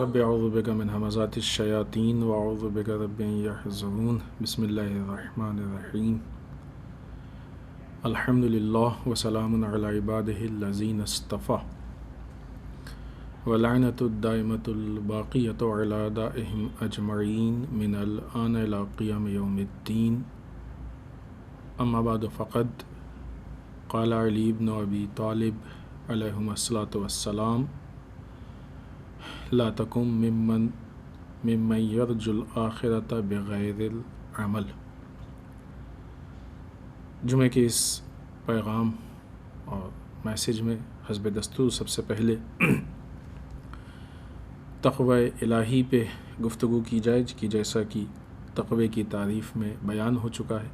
رب اعوذ بک من همزات الشیاطین واعوذ بک رب ان یحضرون بسم اللہ الرحمن الرحیم الحمد للہ وسلام علی عبادہ الذین اصطفیٰ ولعنۃ الدائمۃ الباقیۃ علی اعدائہم اجمعین من الآن الی قیام یوم الدین اما بعد فقد قال علی بن ابی طالب علیہم الصلاۃ والسلام لا تکن ممن یرجو الآخرۃ بغیر العمل۔ جمعہ کے اس پیغام اور میسیج میں حسب دستور سب سے پہلے تقوی الہی پہ گفتگو کی جائے کہ جیسا کہ تقوی کی تعریف میں بیان ہو چکا ہے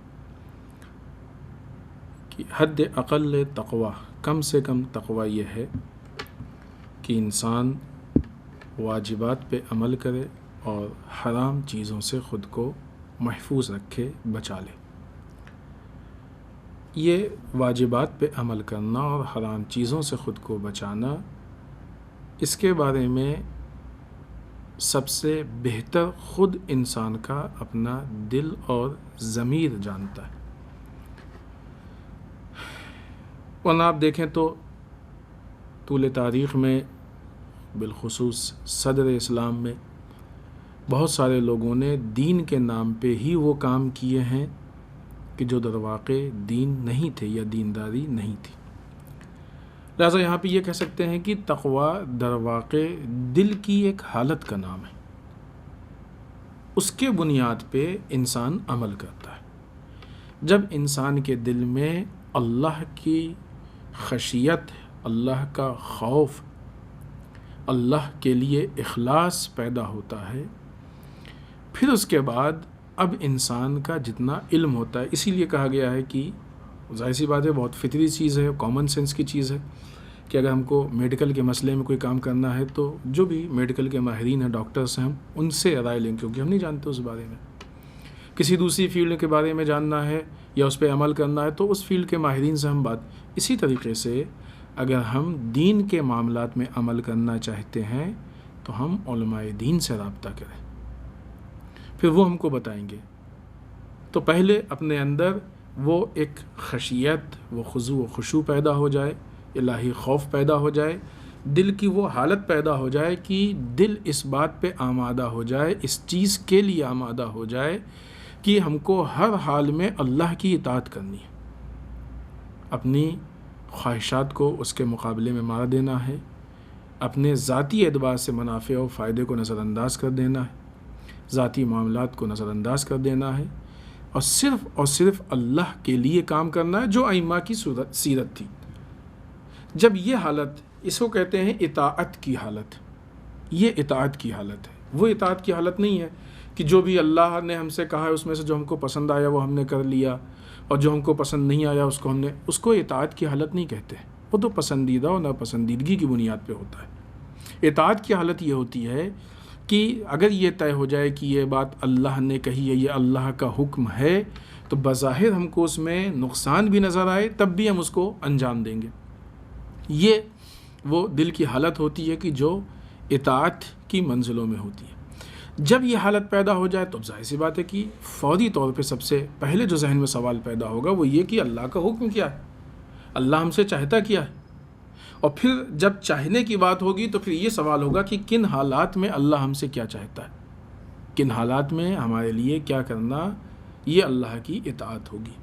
کہ حد اقل تقوی، کم سے کم تقوی یہ ہے کہ انسان واجبات پہ عمل کرے اور حرام چیزوں سے خود کو محفوظ رکھے، بچا لے۔ یہ واجبات پہ عمل کرنا اور حرام چیزوں سے خود کو بچانا، اس کے بارے میں سب سے بہتر خود انسان کا اپنا دل اور ضمیر جانتا ہے۔ ورنہ آپ دیکھیں تو طول تاریخ میں، بالخصوص صدر اسلام میں، بہت سارے لوگوں نے دین کے نام پہ ہی وہ کام کیے ہیں کہ جو در واقع دین نہیں تھے یا دینداری نہیں تھی۔ لہٰذا یہاں پہ یہ کہہ سکتے ہیں کہ تقوی در واقع دل کی ایک حالت کا نام ہے، اس کے بنیاد پہ انسان عمل کرتا ہے۔ جب انسان کے دل میں اللہ کی خشیت، اللہ کا خوف، اللہ کے لیے اخلاص پیدا ہوتا ہے، پھر اس کے بعد اب انسان کا جتنا علم ہوتا ہے، اسی لیے کہا گیا ہے کہ ظاہر سی بات ہے، بہت فطری چیز ہے، کامن سینس کی چیز ہے کہ اگر ہم کو میڈیکل کے مسئلے میں کوئی کام کرنا ہے تو جو بھی میڈیکل کے ماہرین ہیں، ڈاکٹرز ہیں، ہم ان سے رائے لیں، کیونکہ ہم نہیں جانتے اس بارے میں۔ کسی دوسری فیلڈ کے بارے میں جاننا ہے یا اس پہ عمل کرنا ہے تو اس فیلڈ کے ماہرین سے ہم بات۔ اسی طریقے سے اگر ہم دین کے معاملات میں عمل کرنا چاہتے ہیں تو ہم علماء دین سے رابطہ کریں، پھر وہ ہم کو بتائیں گے۔ تو پہلے اپنے اندر وہ ایک خشیت، وہ خضوع و خشوع پیدا ہو جائے، الہی خوف پیدا ہو جائے، دل کی وہ حالت پیدا ہو جائے کہ دل اس بات پہ آمادہ ہو جائے، اس چیز کے لیے آمادہ ہو جائے کہ ہم کو ہر حال میں اللہ کی اطاعت کرنی ہے، اپنی خواہشات کو اس کے مقابلے میں مار دینا ہے، اپنے ذاتی اعتبار سے منافع و فائدے کو نظر انداز کر دینا ہے، ذاتی معاملات کو نظر انداز کر دینا ہے، اور صرف اللہ کے لیے کام کرنا ہے، جو ائمہ کی سیرت تھی۔ جب یہ حالت، اس کو کہتے ہیں اطاعت کی حالت، یہ اطاعت کی حالت ہے۔ وہ اطاعت کی حالت نہیں ہے کہ جو بھی اللہ نے ہم سے کہا ہے اس میں سے جو ہم کو پسند آیا وہ ہم نے کر لیا، اور جو ہم کو پسند نہیں آیا اس کو اطاعت کی حالت نہیں کہتے۔ وہ تو پسندیدہ اور ناپسندیدگی کی بنیاد پہ ہوتا ہے۔ اطاعت کی حالت یہ ہوتی ہے کہ اگر یہ طے ہو جائے کہ یہ بات اللہ نے کہی ہے، یہ اللہ کا حکم ہے، تو بظاہر ہم کو اس میں نقصان بھی نظر آئے تب بھی ہم اس کو انجام دیں گے۔ یہ وہ دل کی حالت ہوتی ہے کہ جو اطاعت کی منزلوں میں ہوتی ہے۔ جب یہ حالت پیدا ہو جائے تو ظاہر سی بات ہے کہ فوری طور پہ سب سے پہلے جو ذہن میں سوال پیدا ہوگا وہ یہ کہ اللہ کا حکم کیا ہے، اللہ ہم سے چاہتا کیا ہے، اور پھر جب چاہنے کی بات ہوگی تو پھر یہ سوال ہوگا کہ کن حالات میں اللہ ہم سے کیا چاہتا ہے، کن حالات میں ہمارے لیے کیا کرنا، یہ اللہ کی اطاعت ہوگی۔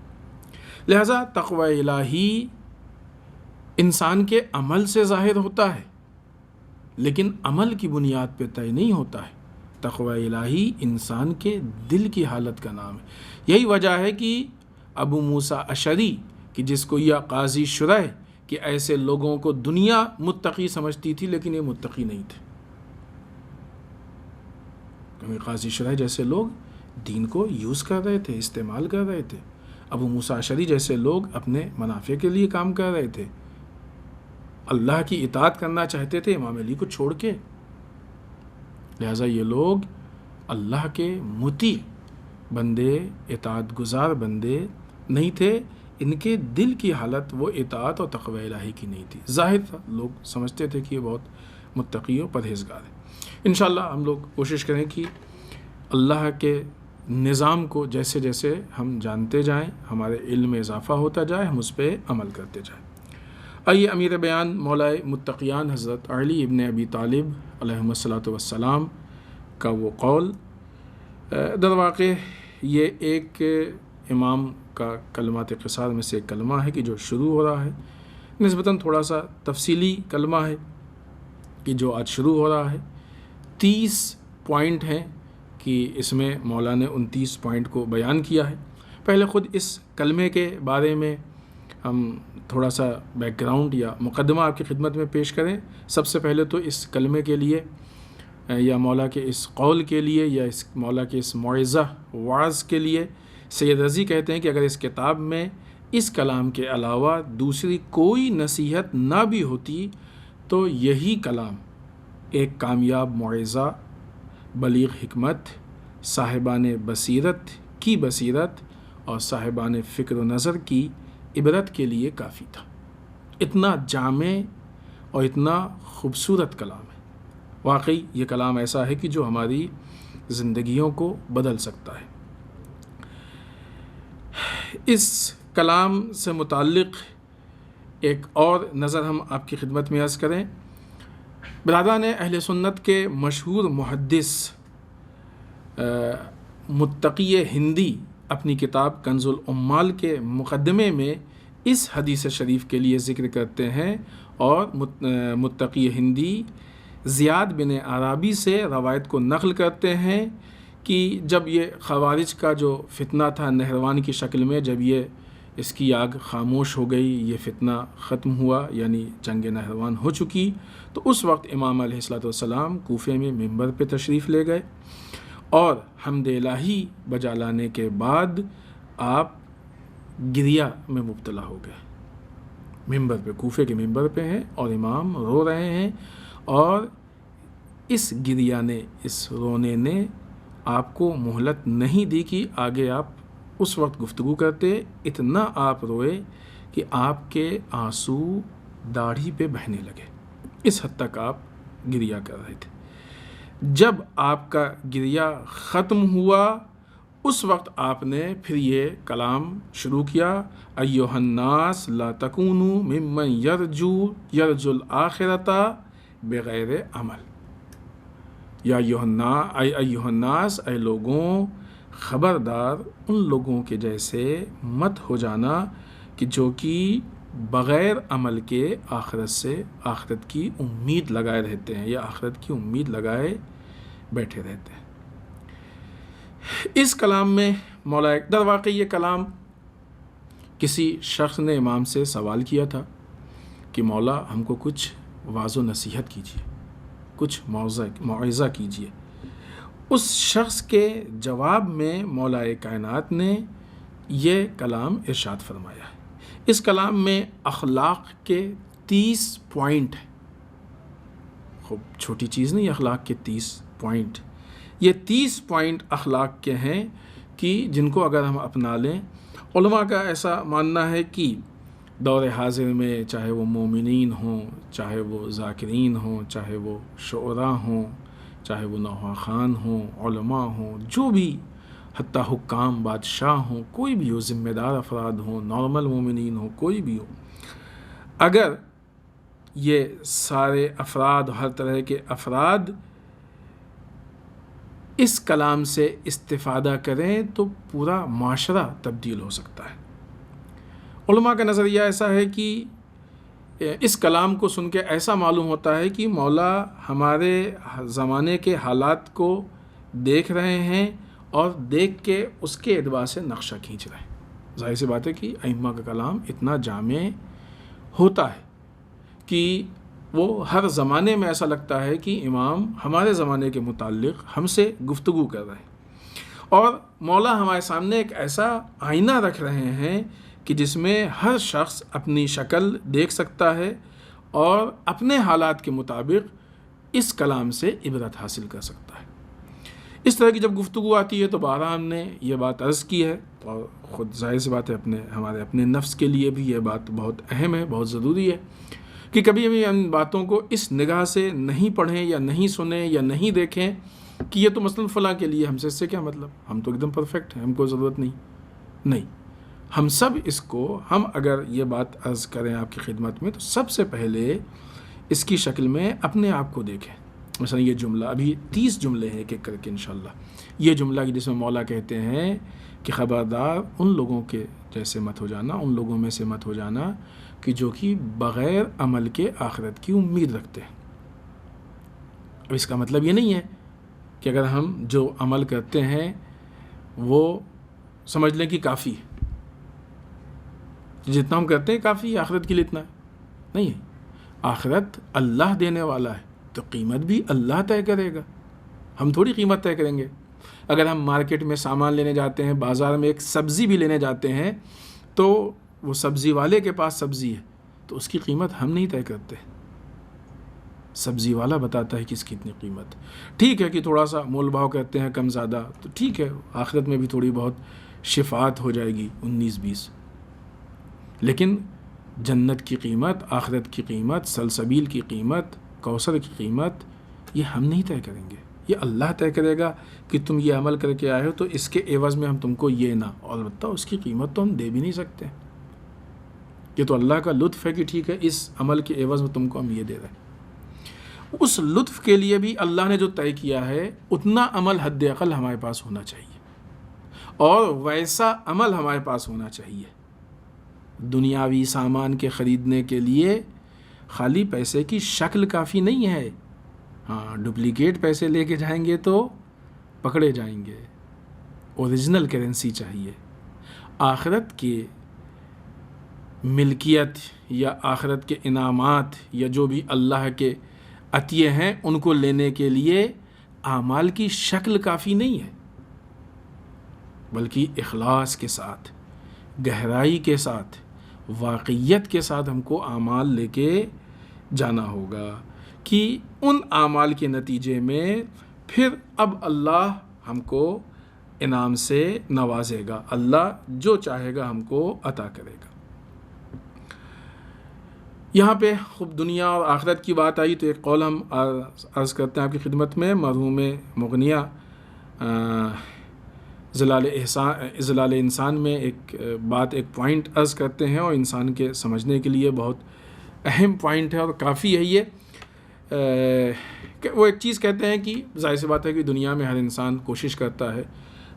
لہذا تقوی الہی انسان کے عمل سے ظاہر ہوتا ہے، لیکن عمل کی بنیاد پہ طے نہیں ہوتا ہے۔ تقوی الہی انسان کے دل کی حالت کا نام ہے۔ یہی وجہ ہے کہ ابو موسیٰ اشعری، کہ جس کو یا قاضی شرح، کہ ایسے لوگوں کو دنیا متقی سمجھتی تھی لیکن یہ متقی نہیں تھے۔ کیونکہ قاضی شرح جیسے لوگ دین کو یوز کر رہے تھے، استعمال کر رہے تھے، ابو موسیٰ اشعری جیسے لوگ اپنے منافع کے لیے کام کر رہے تھے، اللہ کی اطاعت کرنا چاہتے تھے امام علی کو چھوڑ کے، لہٰذا یہ لوگ اللہ کے مطیع بندے، اطاعت گزار بندے نہیں تھے، ان کے دل کی حالت وہ اطاعت اور تقوی الہی کی نہیں تھی۔ ظاہر تھا لوگ سمجھتے تھے کہ یہ بہت متقی و پرہیزگار ہے۔ انشاءاللہ ہم لوگ کوشش کریں کہ اللہ کے نظام کو جیسے جیسے ہم جانتے جائیں، ہمارے علم میں اضافہ ہوتا جائے، ہم اس پہ عمل کرتے جائیں۔ آئیے امیر بیان مولائے متقیان حضرت علی ابن ابی طالب علیہ الصلاۃ والسلام کا وہ قول، در واقع یہ ایک امام کا کلمات قصار میں سے ایک کلمہ ہے کہ جو شروع ہو رہا ہے، نسبتاً تھوڑا سا تفصیلی کلمہ ہے کہ جو آج شروع ہو رہا ہے۔ 30 پوائنٹ ہیں کہ اس میں مولا نے ان 30 پوائنٹ کو بیان کیا ہے۔ پہلے خود اس کلمے کے بارے میں ہم تھوڑا سا بیک گراؤنڈ یا مقدمہ آپ کی خدمت میں پیش کریں۔ سب سے پہلے تو اس کلمے کے لیے یا مولا کے اس قول کے لیے یا اس مولا کے اس موعظہ وعظ کے لیے سید رضی کہتے ہیں کہ اگر اس کتاب میں اس کلام کے علاوہ دوسری کوئی نصیحت نہ بھی ہوتی تو یہی کلام ایک کامیاب موعظہ، بلیغ حکمت، صاحبان بصیرت کی بصیرت اور صاحبان فکر و نظر کی عبرت کے لیے کافی تھا۔ اتنا جامع اور اتنا خوبصورت کلام ہے۔ واقعی یہ کلام ایسا ہے کہ جو ہماری زندگیوں کو بدل سکتا ہے۔ اس کلام سے متعلق ایک اور نظر ہم آپ کی خدمت میں عرض کریں۔ برادران اہل سنت کے مشہور محدث متقی ہندی اپنی کتاب کنز العمال کے مقدمے میں اس حدیث شریف کے لیے ذکر کرتے ہیں، اور متقی ہندی زیاد بن عرابی سے روایت کو نقل کرتے ہیں کہ جب یہ خوارج کا جو فتنہ تھا نہروان کی شکل میں، جب یہ اس کی آگ خاموش ہو گئی، یہ فتنہ ختم ہوا، یعنی جنگ نہروان ہو چکی، تو اس وقت امام علیہ الصلوۃ والسلام کوفے میں منبر پہ تشریف لے گئے، اور حمد الہی بجا لانے کے بعد آپ گریہ میں مبتلا ہو گئے۔ منبر پہ، کوفے کے منبر پہ ہیں اور امام رو رہے ہیں، اور اس گریہ نے، اس رونے نے آپ کو مہلت نہیں دی کہ آگے آپ اس وقت گفتگو کرتے۔ اتنا آپ روئے کہ آپ کے آنسو داڑھی پہ بہنے لگے، اس حد تک آپ گریہ کر رہے تھے۔ جب آپ کا گریہ ختم ہوا، اس وقت آپ نے پھر یہ کلام شروع کیا، ایھا الناس لا تکونوا ممن یرجو الآخرۃ بغیر عمل۔ یا ایھا الناس، اے لوگوں، خبردار ان لوگوں کے جیسے مت ہو جانا کہ جو کہ بغیر عمل کے آخرت کی امید لگائے رہتے ہیں، یا آخرت کی امید لگائے بیٹھے رہتے ہیں۔ اس کلام میں مولا، در واقع یہ کلام کسی شخص نے امام سے سوال کیا تھا کہ مولا ہم کو کچھ واعظ و نصیحت کیجیے، کچھ موعظہ کیجیے۔ اس شخص کے جواب میں مولا کائنات نے یہ کلام ارشاد فرمایا ہے۔ اس کلام میں اخلاق کے 30 پوائنٹ ہیں۔ خوب چھوٹی چیز نہیں، اخلاق کے 30 پوائنٹ۔ یہ 30 پوائنٹ اخلاق کے ہیں کہ جن کو اگر ہم اپنا لیں، علماء کا ایسا ماننا ہے کہ دور حاضر میں چاہے وہ مومنین ہوں، چاہے وہ ذاکرین ہوں، چاہے وہ شعراء ہوں، چاہے وہ نوحہ خان ہوں، علماء ہوں، جو بھی، حتیٰ حکام، بادشاہ ہوں، کوئی بھی ہو، ذمہ دار افراد ہوں، نارمل مومنین ہوں، کوئی بھی ہو، اگر یہ سارے افراد، ہر طرح کے افراد اس کلام سے استفادہ کریں تو پورا معاشرہ تبدیل ہو سکتا ہے۔ علماء کا نظریہ ایسا ہے کہ اس کلام کو سن کے ایسا معلوم ہوتا ہے کہ مولا ہمارے زمانے کے حالات کو دیکھ رہے ہیں اور دیکھ کے اس کے اعتبار سے نقشہ کھینچ رہے ہیں۔ ظاہر سی بات ہے کہ ائمہ کا کلام اتنا جامع ہوتا ہے کہ وہ ہر زمانے میں ایسا لگتا ہے کہ امام ہمارے زمانے کے متعلق ہم سے گفتگو کر رہے ہیں، اور مولا ہمارے سامنے ایک ایسا آئینہ رکھ رہے ہیں کہ جس میں ہر شخص اپنی شکل دیکھ سکتا ہے اور اپنے حالات کے مطابق اس کلام سے عبرت حاصل کر سکتا ہے۔ اس طرح کی جب گفتگو آتی ہے تو بارہ ہم نے یہ بات عرض کی ہے، اور خود ظاہر سی بات ہے ہمارے اپنے نفس کے لیے بھی یہ بات بہت اہم ہے، بہت ضروری ہے کہ کبھی بھی ان باتوں کو اس نگاہ سے نہیں پڑھیں یا نہیں سنیں یا نہیں دیکھیں کہ یہ تو مثلاً فلاں کے لیے، ہم سے اس سے کیا مطلب، ہم تو ایک دم پرفیکٹ ہیں، ہم کو ضرورت نہیں۔ ہم سب اس کو، ہم اگر یہ بات عرض کریں آپ کی خدمت میں، تو سب سے پہلے اس کی شکل میں اپنے آپ کو دیکھیں۔ مثلا یہ جملہ، ابھی 30 جملے ہیں ایک ایک کر کے انشاءاللہ، یہ جملہ جس میں مولا کہتے ہیں کہ خبردار ان لوگوں کے جیسے مت ہو جانا، ان لوگوں میں سے مت ہو جانا کہ جو کہ بغیر عمل کے آخرت کی امید رکھتے ہیں۔ اب اس کا مطلب یہ نہیں ہے کہ اگر ہم جو عمل کرتے ہیں وہ سمجھ لیں کہ کافی ہے، جتنا ہم کرتے ہیں کافی ہے آخرت کے لیے، اتنا نہیں ہے۔ آخرت اللہ دینے والا ہے تو قیمت بھی اللہ طے کرے گا، ہم تھوڑی قیمت طے کریں گے۔ اگر ہم مارکیٹ میں سامان لینے جاتے ہیں، بازار میں ایک سبزی بھی لینے جاتے ہیں، تو وہ سبزی والے کے پاس سبزی ہے تو اس کی قیمت ہم نہیں طے کرتے، سبزی والا بتاتا ہے کہ اس کی اتنی قیمت۔ ٹھیک ہے کہ تھوڑا سا مول بھاؤ کرتے ہیں کم زیادہ، تو ٹھیک ہے، آخرت میں بھی تھوڑی بہت شفاعت ہو جائے گی 19-20، لیکن جنت کی قیمت، آخرت کی قیمت، سلسبیل کی قیمت، کوثر کی قیمت، یہ ہم نہیں طے کریں گے، یہ اللہ طے کرے گا کہ تم یہ عمل کر کے آئے ہو تو اس کے عوض میں ہم تم کو یہ نہ، اور البتہ اس کی قیمت تو ہم دے بھی نہیں سکتے، یہ تو اللہ کا لطف ہے کہ ٹھیک ہے اس عمل کے عوض میں تم کو ہم یہ دے رہے ہیں۔ اس لطف کے لیے بھی اللہ نے جو طے کیا ہے اتنا عمل حد اقل ہمارے پاس ہونا چاہیے، اور ویسا عمل ہمارے پاس ہونا چاہیے۔ دنیاوی سامان کے خریدنے کے لیے خالی پیسے کی شکل کافی نہیں ہے، ہاں ڈپلیکیٹ پیسے لے کے جائیں گے تو پکڑے جائیں گے، اوریجنل کرنسی چاہیے۔ آخرت کی ملکیت یا آخرت کے انعامات یا جو بھی اللہ کے عطیے ہیں ان کو لینے کے لیے اعمال کی شکل کافی نہیں ہے، بلکہ اخلاص کے ساتھ، گہرائی کے ساتھ، واقعیت کے ساتھ ہم کو اعمال لے کے جانا ہوگا کہ ان اعمال کے نتیجے میں پھر اب اللہ ہم کو انعام سے نوازے گا، اللہ جو چاہے گا ہم کو عطا کرے گا۔ یہاں پہ خوب دنیا اور آخرت کی بات آئی تو ایک قول ہم عرض کرتے ہیں آپ کی خدمت میں، مرحوم مغنیہ ظلال انسان میں ایک بات، ایک پوائنٹ عرض کرتے ہیں، اور انسان کے سمجھنے کے لیے بہت اہم پوائنٹ ہے اور کافی ہے یہ۔ کہ وہ ایک چیز کہتے ہیں کہ ظاہر سی بات ہے کہ دنیا میں ہر انسان کوشش کرتا ہے،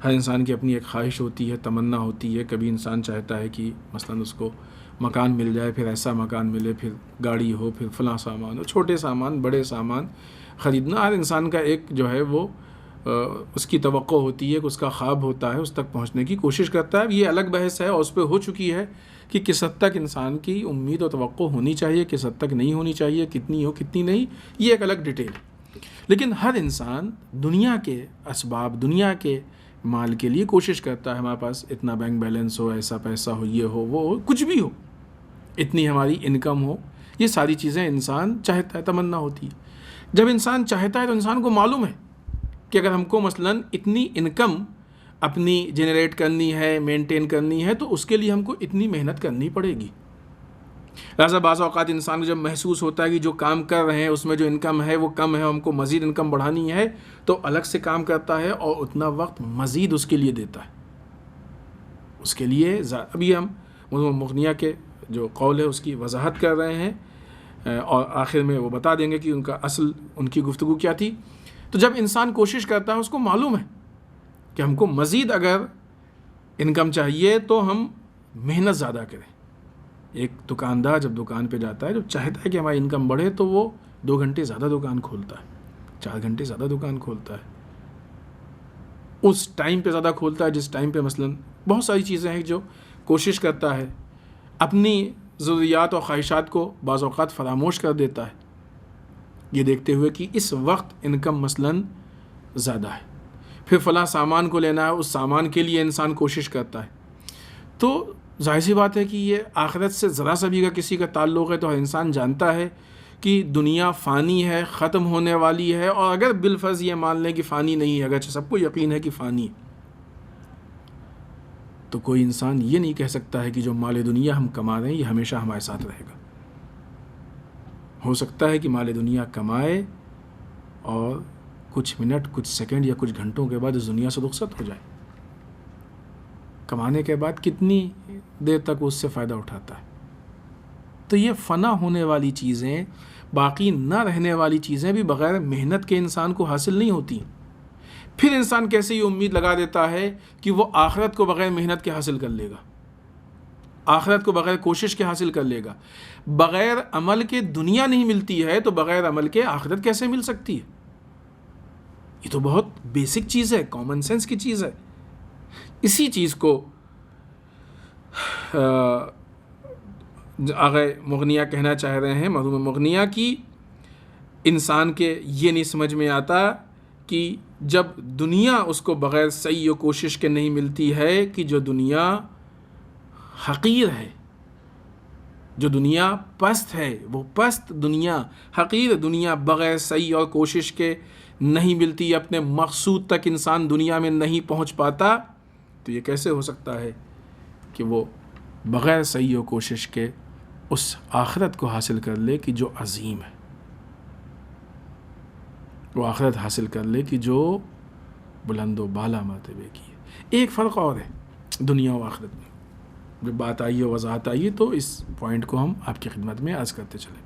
ہر انسان کی اپنی ایک خواہش ہوتی ہے، تمنا ہوتی ہے، کبھی انسان چاہتا ہے کہ مثلاً اس کو مکان مل جائے، پھر ایسا مکان ملے، پھر گاڑی ہو، پھر فلاں سامان ہو، چھوٹے سامان بڑے سامان خریدنا ہر انسان کا ایک جو ہے وہ اس کی توقع ہوتی ہے، کہ اس کا خواب ہوتا ہے، اس تک پہنچنے کی کوشش کرتا ہے۔ یہ الگ بحث ہے اور اس پہ ہو چکی ہے کہ کس حد تک انسان کی امید و توقع ہونی چاہیے، کس حد تک نہیں ہونی چاہیے، کتنی ہو کتنی نہیں، یہ ایک الگ ڈیٹیل ہے۔ لیکن ہر انسان دنیا کے اسباب، دنیا کے مال کے لیے کوشش کرتا ہے، ہمارے پاس اتنا بینک بیلنس ہو، ایسا پیسہ ہو، یہ ہو، وہ ہو، کچھ بھی ہو، اتنی ہماری انکم ہو، یہ ساری چیزیں انسان چاہتا ہے، تمنا ہوتی ہے۔ جب انسان چاہتا ہے تو انسان کو معلوم ہے کہ اگر ہم کو مثلاً اتنی انکم اپنی جنریٹ کرنی ہے، مینٹین کرنی ہے، تو اس کے لیے ہم کو اتنی محنت کرنی پڑے گی۔ لہٰذا بعض اوقات انسان کو جب محسوس ہوتا ہے کہ جو کام کر رہے ہیں اس میں جو انکم ہے وہ کم ہے، ہم کو مزید انکم بڑھانی ہے، تو الگ سے کام کرتا ہے اور اتنا وقت مزید اس کے لیے دیتا ہے۔ اس کے لیے ابھی ہم مغنیہ کے جو قول ہے اس کی وضاحت کر رہے ہیں، اور آخر میں وہ بتا دیں گے کہ ان کا اصل ان کی گفتگو کیا تھی۔ تو جب انسان کوشش کرتا ہے، اس کو معلوم ہے کہ ہم کو مزید اگر انکم چاہیے تو ہم محنت زیادہ کریں۔ ایک دکاندار جب دکان پہ جاتا ہے، جب چاہتا ہے کہ ہماری انکم بڑھے، تو وہ 2 گھنٹے زیادہ دکان کھولتا ہے، 4 گھنٹے زیادہ دکان کھولتا ہے، اس ٹائم پہ زیادہ کھولتا ہے جس ٹائم پہ مثلاً بہت ساری چیزیں ہیں جو کوشش کرتا ہے، اپنی ضروریات اور خواہشات کو بعض اوقات فراموش کر دیتا ہے، یہ دیکھتے ہوئے کہ اس وقت انکم مثلاً زیادہ ہے، پھر فلاں سامان کو لینا ہے، اس سامان کے لیے انسان کوشش کرتا ہے، تو ظاہر سی بات ہے کہ یہ آخرت سے ذرا سا بھی اگر کسی کا تعلق ہے تو ہر انسان جانتا ہے کہ دنیا فانی ہے، ختم ہونے والی ہے، اور اگر بالفرض یہ مان لیں کہ فانی نہیں ہے، اگرچہ سب کو یقین ہے کہ فانی ہے، تو کوئی انسان یہ نہیں کہہ سکتا ہے کہ جو مال دنیا ہم کما رہے ہیں یہ ہمیشہ ہمارے ساتھ رہے گا۔ ہو سکتا ہے کہ مال دنیا کمائے اور کچھ منٹ، کچھ سیکنڈ یا کچھ گھنٹوں کے بعد اس دنیا سے رخصت ہو جائے۔ کمانے کے بعد کتنی دیر تک اس سے فائدہ اٹھاتا ہے؟ تو یہ فنا ہونے والی چیزیں، باقی نہ رہنے والی چیزیں بھی بغیر محنت کے انسان کو حاصل نہیں ہوتی۔ پھر انسان کیسے یہ امید لگا دیتا ہے کہ وہ آخرت کو بغیر محنت کے حاصل کر لے گا، آخرت کو بغیر کوشش کے حاصل کر لے گا؟ بغیر عمل کے دنیا نہیں ملتی ہے تو بغیر عمل کے آخرت کیسے مل سکتی ہے؟ یہ تو بہت بیسک چیز ہے، کامن سینس کی چیز ہے۔ اسی چیز کو آغا مغنیہ کہنا چاہ رہے ہیں، مرحوم مغنیہ، کی انسان کے یہ نہیں سمجھ میں آتا کہ جب دنیا اس کو بغیر سعی و کوشش کے نہیں ملتی ہے، کہ جو دنیا حقیر ہے، جو دنیا پست ہے، وہ پست دنیا، حقیر دنیا بغیر سعی اور کوشش کے نہیں ملتی، اپنے مقصود تک انسان دنیا میں نہیں پہنچ پاتا، تو یہ کیسے ہو سکتا ہے کہ وہ بغیر سعی و کوشش کے اس آخرت کو حاصل کر لے کہ جو عظیم ہے، وہ آخرت حاصل کر لے کہ جو بلند و بالا مرتبے کی ہے۔ ایک فرق اور ہے دنیا و آخرت میں، جب بات آئی ہے، وضاحت آئی ہے، تو اس پوائنٹ کو ہم آپ کی خدمت میں عرض کرتے چلیں۔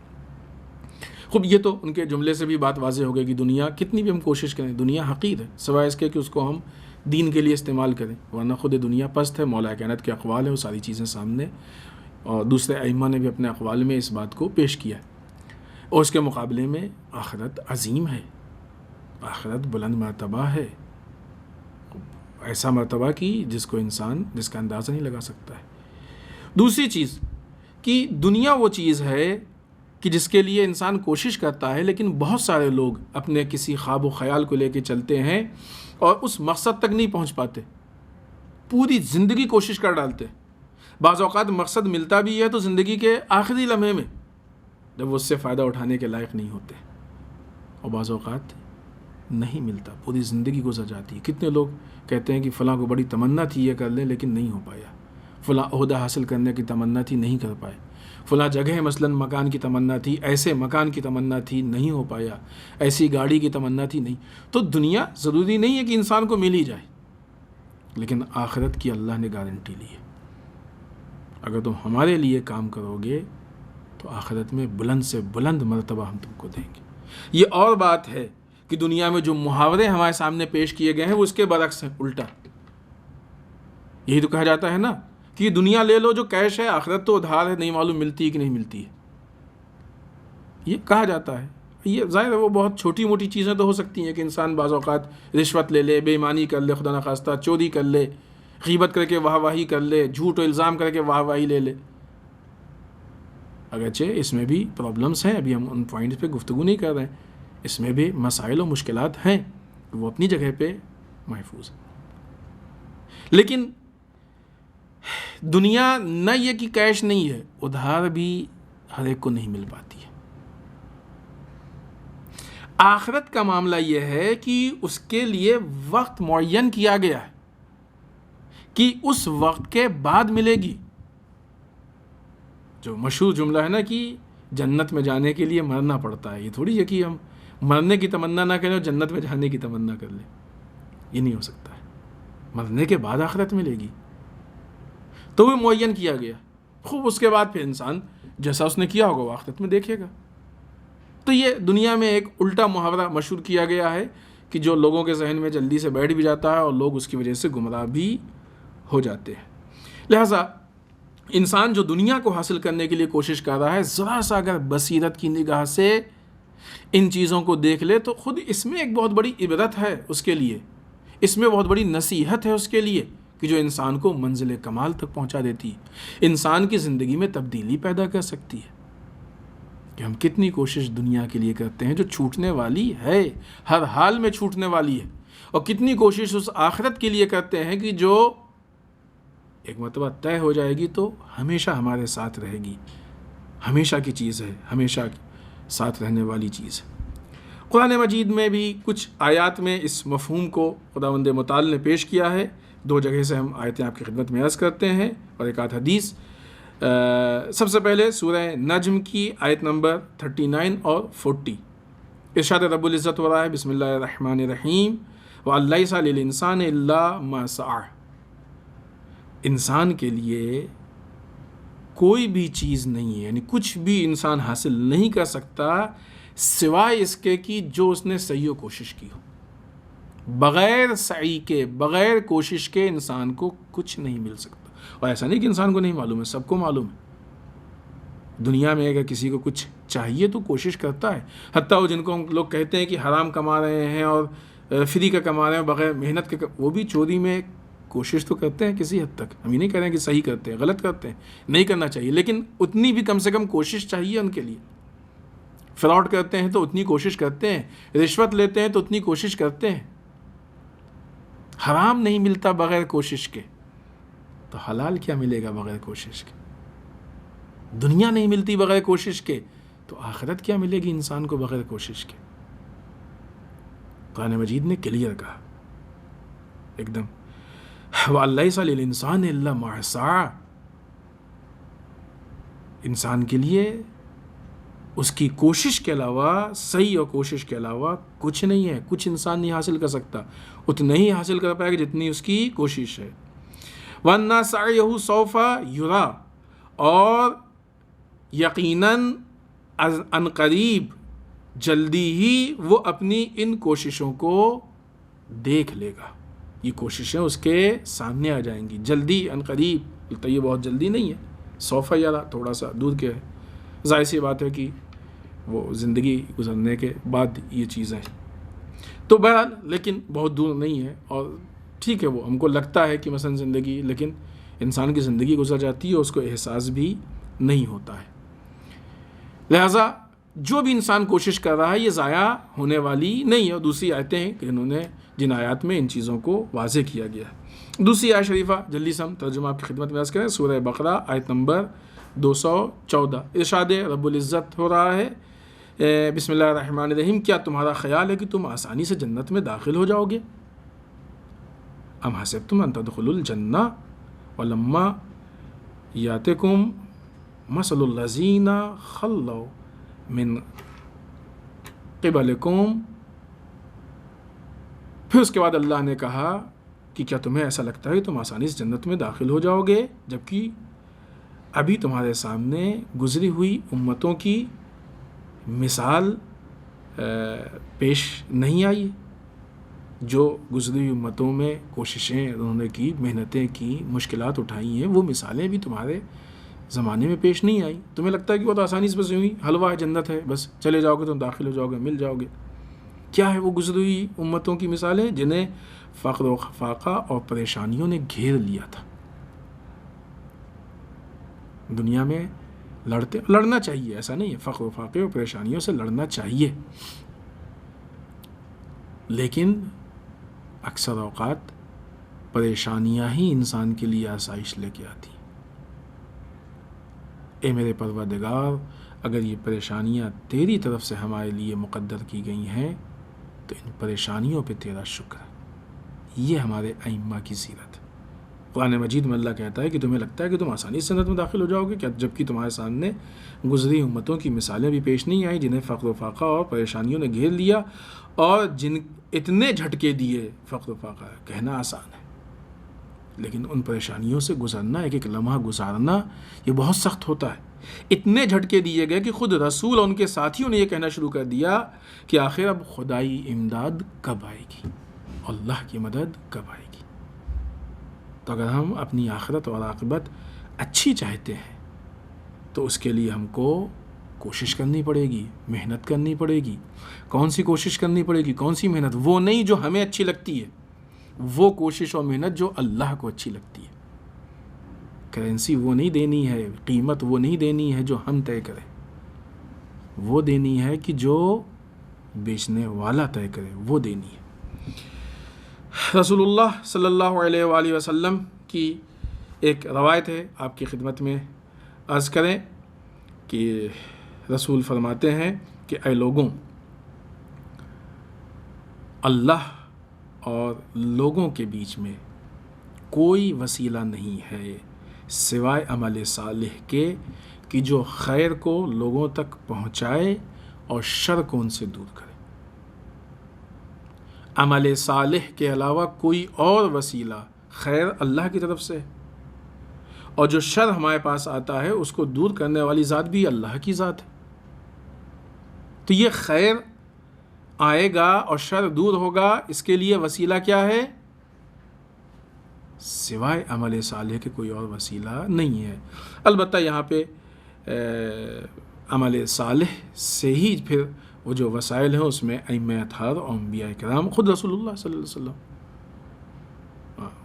خوب، یہ تو ان کے جملے سے بھی بات واضح ہو گئی کہ دنیا کتنی بھی ہم کوشش کریں، دنیا حقیر ہے، سوائے اس کے کہ اس کو ہم دین کے لیے استعمال کریں، ورنہ خود دنیا پست ہے۔ مولا کائنات کے اقوال ہیں، وہ ساری چیزیں سامنے، اور دوسرے ائمہ نے بھی اپنے اقوال میں اس بات کو پیش کیا ہے، اور اس کے مقابلے میں آخرت عظیم ہے، آخرت بلند مرتبہ ہے، ایسا مرتبہ کی جس کا اندازہ نہیں لگا سکتا ہے۔ دوسری چیز کہ دنیا وہ چیز ہے کہ جس کے لیے انسان کوشش کرتا ہے، لیکن بہت سارے لوگ اپنے کسی خواب و خیال کو لے کے چلتے ہیں اور اس مقصد تک نہیں پہنچ پاتے، پوری زندگی کوشش کر ڈالتے ہیں، بعض اوقات مقصد ملتا بھی ہے تو زندگی کے آخری لمحے میں، جب وہ اس سے فائدہ اٹھانے کے لائق نہیں ہوتے، اور بعض اوقات نہیں ملتا، پوری زندگی گزر جاتی ہے۔ کتنے لوگ کہتے ہیں کہ فلاں کو بڑی تمنا تھی یہ کر لیں لیکن نہیں ہو پایا، فلاں عہدہ حاصل کرنے کی تمنا تھی نہیں کر پائے، فلاں جگہ مثلا مکان کی تمنا تھی، ایسے مکان کی تمنا تھی نہیں ہو پایا، ایسی گاڑی کی تمنا تھی نہیں۔ تو دنیا ضروری نہیں ہے کہ انسان کو مل ہی جائے، لیکن آخرت کی اللہ نے گارنٹی لی ہے، اگر تم ہمارے لیے کام کرو گے تو آخرت میں بلند سے بلند مرتبہ ہم تم کو دیں گے۔ یہ اور بات ہے کہ دنیا میں جو محاورے ہمارے سامنے پیش کیے گئے ہیں وہ اس کے برعکس ہیں، الٹا۔ یہی تو کہا جاتا ہے نا کہ دنیا لے لو جو کیش ہے، آخرت تو ادھار ہے، نہیں معلوم ملتی ہے کہ نہیں ملتی ہے، یہ کہا جاتا ہے۔ یہ ظاہر ہے وہ بہت چھوٹی موٹی چیزیں تو ہو سکتی ہیں کہ انسان بعض اوقات رشوت لے لے، بے ایمانی کر لے، خدا نخواستہ چوری کر لے، غیبت کر کے واہ واہی کر لے، جھوٹ و الزام کر کے واہ واہی لے لے، اگرچہ اس میں بھی پرابلمس ہیں، ابھی ہم ان پوائنٹس پہ گفتگو نہیں کر رہے ہیں، اس میں بھی مسائل و مشکلات ہیں، وہ اپنی جگہ پہ محفوظ ہے۔ لیکن دنیا نہ یہ کہ کیش نہیں ہے، ادھار بھی ہر ایک کو نہیں مل پاتی ہے۔ آخرت کا معاملہ یہ ہے کہ اس کے لیے وقت معین کیا گیا ہے کہ اس وقت کے بعد ملے گی۔ جو مشہور جملہ ہے نا کہ جنت میں جانے کے لیے مرنا پڑتا ہے، یہ تھوڑی ہے کہ ہم مرنے کی تمنا نہ کریں اور جنت میں جانے کی تمنا کر لیں، یہ نہیں ہو سکتا ہے۔ مرنے کے بعد آخرت ملے گی تو وہ معین کیا گیا، خوب اس کے بعد پھر انسان جیسا اس نے کیا ہوگا وہ آخرت میں دیکھے گا۔ تو یہ دنیا میں ایک الٹا محاورہ مشہور کیا گیا ہے کہ جو لوگوں کے ذہن میں جلدی سے بیٹھ بھی جاتا ہے اور لوگ اس کی وجہ سے گمراہ بھی ہو جاتے ہیں۔ لہٰذا انسان جو دنیا کو حاصل کرنے کے لیے کوشش کر رہا ہے، ذرا سا اگر بصیرت کی نگاہ سے ان چیزوں کو دیکھ لے تو خود اس میں ایک بہت بڑی عبرت ہے اس کے لیے، اس میں بہت بڑی نصیحت ہے اس کے لیے کہ جو انسان کو منزل کمال تک پہنچا دیتی ہے، انسان کی زندگی میں تبدیلی پیدا کر سکتی ہے۔ کہ ہم کتنی کوشش دنیا کے لیے کرتے ہیں جو چھوٹنے والی ہے، ہر حال میں چھوٹنے والی ہے، اور کتنی کوشش اس آخرت کے لیے کرتے ہیں کہ جو ایک مرتبہ طے ہو جائے گی تو ہمیشہ ہمارے ساتھ رہے گی، ہمیشہ کی چیز ہے، ہمیشہ ساتھ رہنے والی چیز ہے۔ قرآن مجید میں بھی کچھ آیات میں اس مفہوم کو خداوند متعال نے پیش کیا ہے۔ 2 جگہ سے ہم آیتیں آپ کی خدمت میں عرض کرتے ہیں اور ایک آدھ حدیث۔ سب سے پہلے سورہ نجم کی آیت نمبر 39 اور 40، ارشاد رب العزت ہو رہا ہے، بسم اللہ الرحمن الرحیم، وَأَن لَّيْسَ لِلْإِنسَانِ إِلَّا مَا سَعَى۔ انسان کے لیے کوئی بھی چیز نہیں ہے، یعنی کچھ بھی انسان حاصل نہیں کر سکتا سوائے اس کے کہ جو اس نے سعی و کوشش کی ہو۔ بغیر سعی کے، بغیر کوشش کے انسان کو کچھ نہیں مل سکتا۔ اور ایسا نہیں کہ انسان کو نہیں معلوم ہے، سب کو معلوم ہے۔ دنیا میں اگر کسی کو کچھ چاہیے تو کوشش کرتا ہے، حتیٰ وہ جن کو ہم لوگ کہتے ہیں کہ حرام کما رہے ہیں اور فری کا کما رہے ہیں بغیر محنت کے، وہ بھی چوری میں کوشش تو کرتے ہیں کسی حد تک۔ ہم یہ نہیں کہہ رہے ہیں کہ صحیح کرتے ہیں، غلط کرتے ہیں، نہیں کرنا چاہیے، لیکن اتنی بھی کم سے کم کوشش چاہیے ان کے لیے۔ فراڈ کرتے ہیں تو اتنی کوشش کرتے ہیں، رشوت لیتے ہیں تو اتنی کوشش کرتے ہیں۔ حرام نہیں ملتا بغیر کوشش کے، تو حلال کیا ملے گا بغیر کوشش کے؟ دنیا نہیں ملتی بغیر کوشش کے، تو آخرت کیا ملے گی انسان کو بغیر کوشش کے؟ قرآن مجید نے کلیئر کہا ایک دم، وَأَن لَّيْسَ لِلْإِنسَانِ إِلَّا مَا سَعَى۔ انسان کے لیے اس کی کوشش کے علاوہ، صحیح اور کوشش کے علاوہ کچھ نہیں ہے۔ کچھ انسان نہیں حاصل کر سکتا، اتنا ہی حاصل کر پائے گا جتنی اس کی کوشش ہے۔ وَأَنَّ سَعْيَهُ سَوْفَ يُرَىٰ، اور یقیناً عن قریب، جلدی ہی وہ اپنی ان کوششوں کو دیکھ لے گا۔ یہ کوششیں اس کے سامنے آ جائیں گی جلدی، عن قریب۔ تو یہ بہت جلدی نہیں ہے، سوف یرا تھوڑا سا دور کے ہے، ظاہر سی بات ہے کہ وہ زندگی گزرنے کے بعد یہ چیزیں ہیں، تو بہرحال لیکن بہت دور نہیں ہے۔ اور ٹھیک ہے، وہ ہم کو لگتا ہے کہ مثلا زندگی، لیکن انسان کی زندگی گزر جاتی ہے، اس کو احساس بھی نہیں ہوتا ہے۔ لہٰذا جو بھی انسان کوشش کر رہا ہے یہ ضائع ہونے والی نہیں ہے۔ اور دوسری آیتیں ہیں کہ انہوں نے جن آیات میں ان چیزوں کو واضح کیا گیا ہے۔ دوسری آیت شریفہ جلدی سے ہم ترجمہ آپ کی خدمت میں عرض کریں، سورہ بقرہ آیت نمبر 214، ارشاد رب العزت ہو رہا ہے، بسم اللہ الرحمن الرحیم، کیا تمہارا خیال ہے کہ تم آسانی سے جنت میں داخل ہو جاؤ گے؟ ام حسبتم ان تدخلوا الجنہ ولما یاتکم مثل الذین خلوا من قبلکم۔ پھر اس کے بعد اللہ نے کہا کہ کیا تمہیں ایسا لگتا ہے کہ تم آسانی سے جنت میں داخل ہو جاؤ گے جبکہ ابھی تمہارے سامنے گزری ہوئی امتوں کی مثال پیش نہیں آئی؟ جو گزری ہوئی امتوں میں کوششیں انہوں نے کی، محنتیں کی، مشکلات اٹھائی ہیں، وہ مثالیں بھی تمہارے زمانے میں پیش نہیں آئی؟ تمہیں لگتا ہے کہ وہ تو آسانی سے بس ہوئی حلوہ ہے، جنت ہے، بس چلے جاؤ گے تم داخل ہو جاؤ گے، مل جاؤ گے۔ کیا ہے وہ گزری ہوئی امتوں کی مثالیں؟ جنہیں فقر و فاقہ اور پریشانیوں نے گھیر لیا تھا۔ دنیا میں لڑنا چاہیے، ایسا نہیں ہے، فقر و فاقے اور پریشانیوں سے لڑنا چاہیے، لیکن اکثر اوقات پریشانیاں ہی انسان کے لیے آسائش لے کے آتی۔ اے میرے پروردگار، اگر یہ پریشانیاں تیری طرف سے ہمارے لیے مقدر کی گئی ہیں تو ان پریشانیوں پہ تیرا شکر ہے۔ یہ ہمارے ائمہ کی سیرت ہے۔ قرآن مجید میں اللہ کہتا ہے کہ تمہیں لگتا ہے کہ تم آسانی سے جنت میں داخل ہو جاؤ گے، کیا جبکہ تمہارے سامنے گزری امتوں کی مثالیں بھی پیش نہیں آئیں جنہیں فقر و فاقہ اور پریشانیوں نے گھیر لیا، اور جن اتنے جھٹکے دیے فقر و فاقہ، کہنا آسان ہے لیکن ان پریشانیوں سے گزرنا، ایک ایک لمحہ گزارنا، یہ بہت سخت ہوتا ہے۔ اتنے جھٹکے دیے گئے کہ خود رسول اور ان کے ساتھیوں نے یہ کہنا شروع کر دیا کہ آخر اب خدائی امداد کب آئے گی، اللہ کی مدد کب آئے گی۔ تو اگر ہم اپنی آخرت اور عاقبت اچھی چاہتے ہیں تو اس کے لیے ہم کو کوشش کرنی پڑے گی، محنت کرنی پڑے گی۔ کون سی کوشش کرنی پڑے گی، کون سی محنت؟ وہ نہیں جو ہمیں اچھی لگتی ہے، وہ کوشش اور محنت جو اللہ کو اچھی لگتی ہے۔ کرنسی وہ نہیں دینی ہے، قیمت وہ نہیں دینی ہے جو ہم طے کریں، وہ دینی ہے کہ جو بیچنے والا طے کرے وہ دینی ہے۔ رسول اللہ صلی اللہ علیہ وآلہ وسلم کی ایک روایت ہے، آپ کی خدمت میں عرض کریں کہ رسول فرماتے ہیں کہ اے لوگوں، اللہ اور لوگوں کے بیچ میں کوئی وسیلہ نہیں ہے سوائے عمل صالح کے کہ جو خیر کو لوگوں تک پہنچائے اور شر کو ان سے دور کرے۔ عمل صالح کے علاوہ کوئی اور وسیلہ خیر اللہ کی طرف سے، اور جو شر ہمارے پاس آتا ہے اس کو دور کرنے والی ذات بھی اللہ کی ذات ہے۔ تو یہ خیر آئے گا اور شر دور ہوگا، اس کے لیے وسیلہ کیا ہے؟ سوائے عمل صالح کے کوئی اور وسیلہ نہیں ہے۔ البتہ یہاں پہ عمل صالح سے ہی پھر وہ جو وسائل ہیں اس میں ائمہ اطہار اور انبیاء کرام، خود رسول اللہ صلی اللہ علیہ وسلم،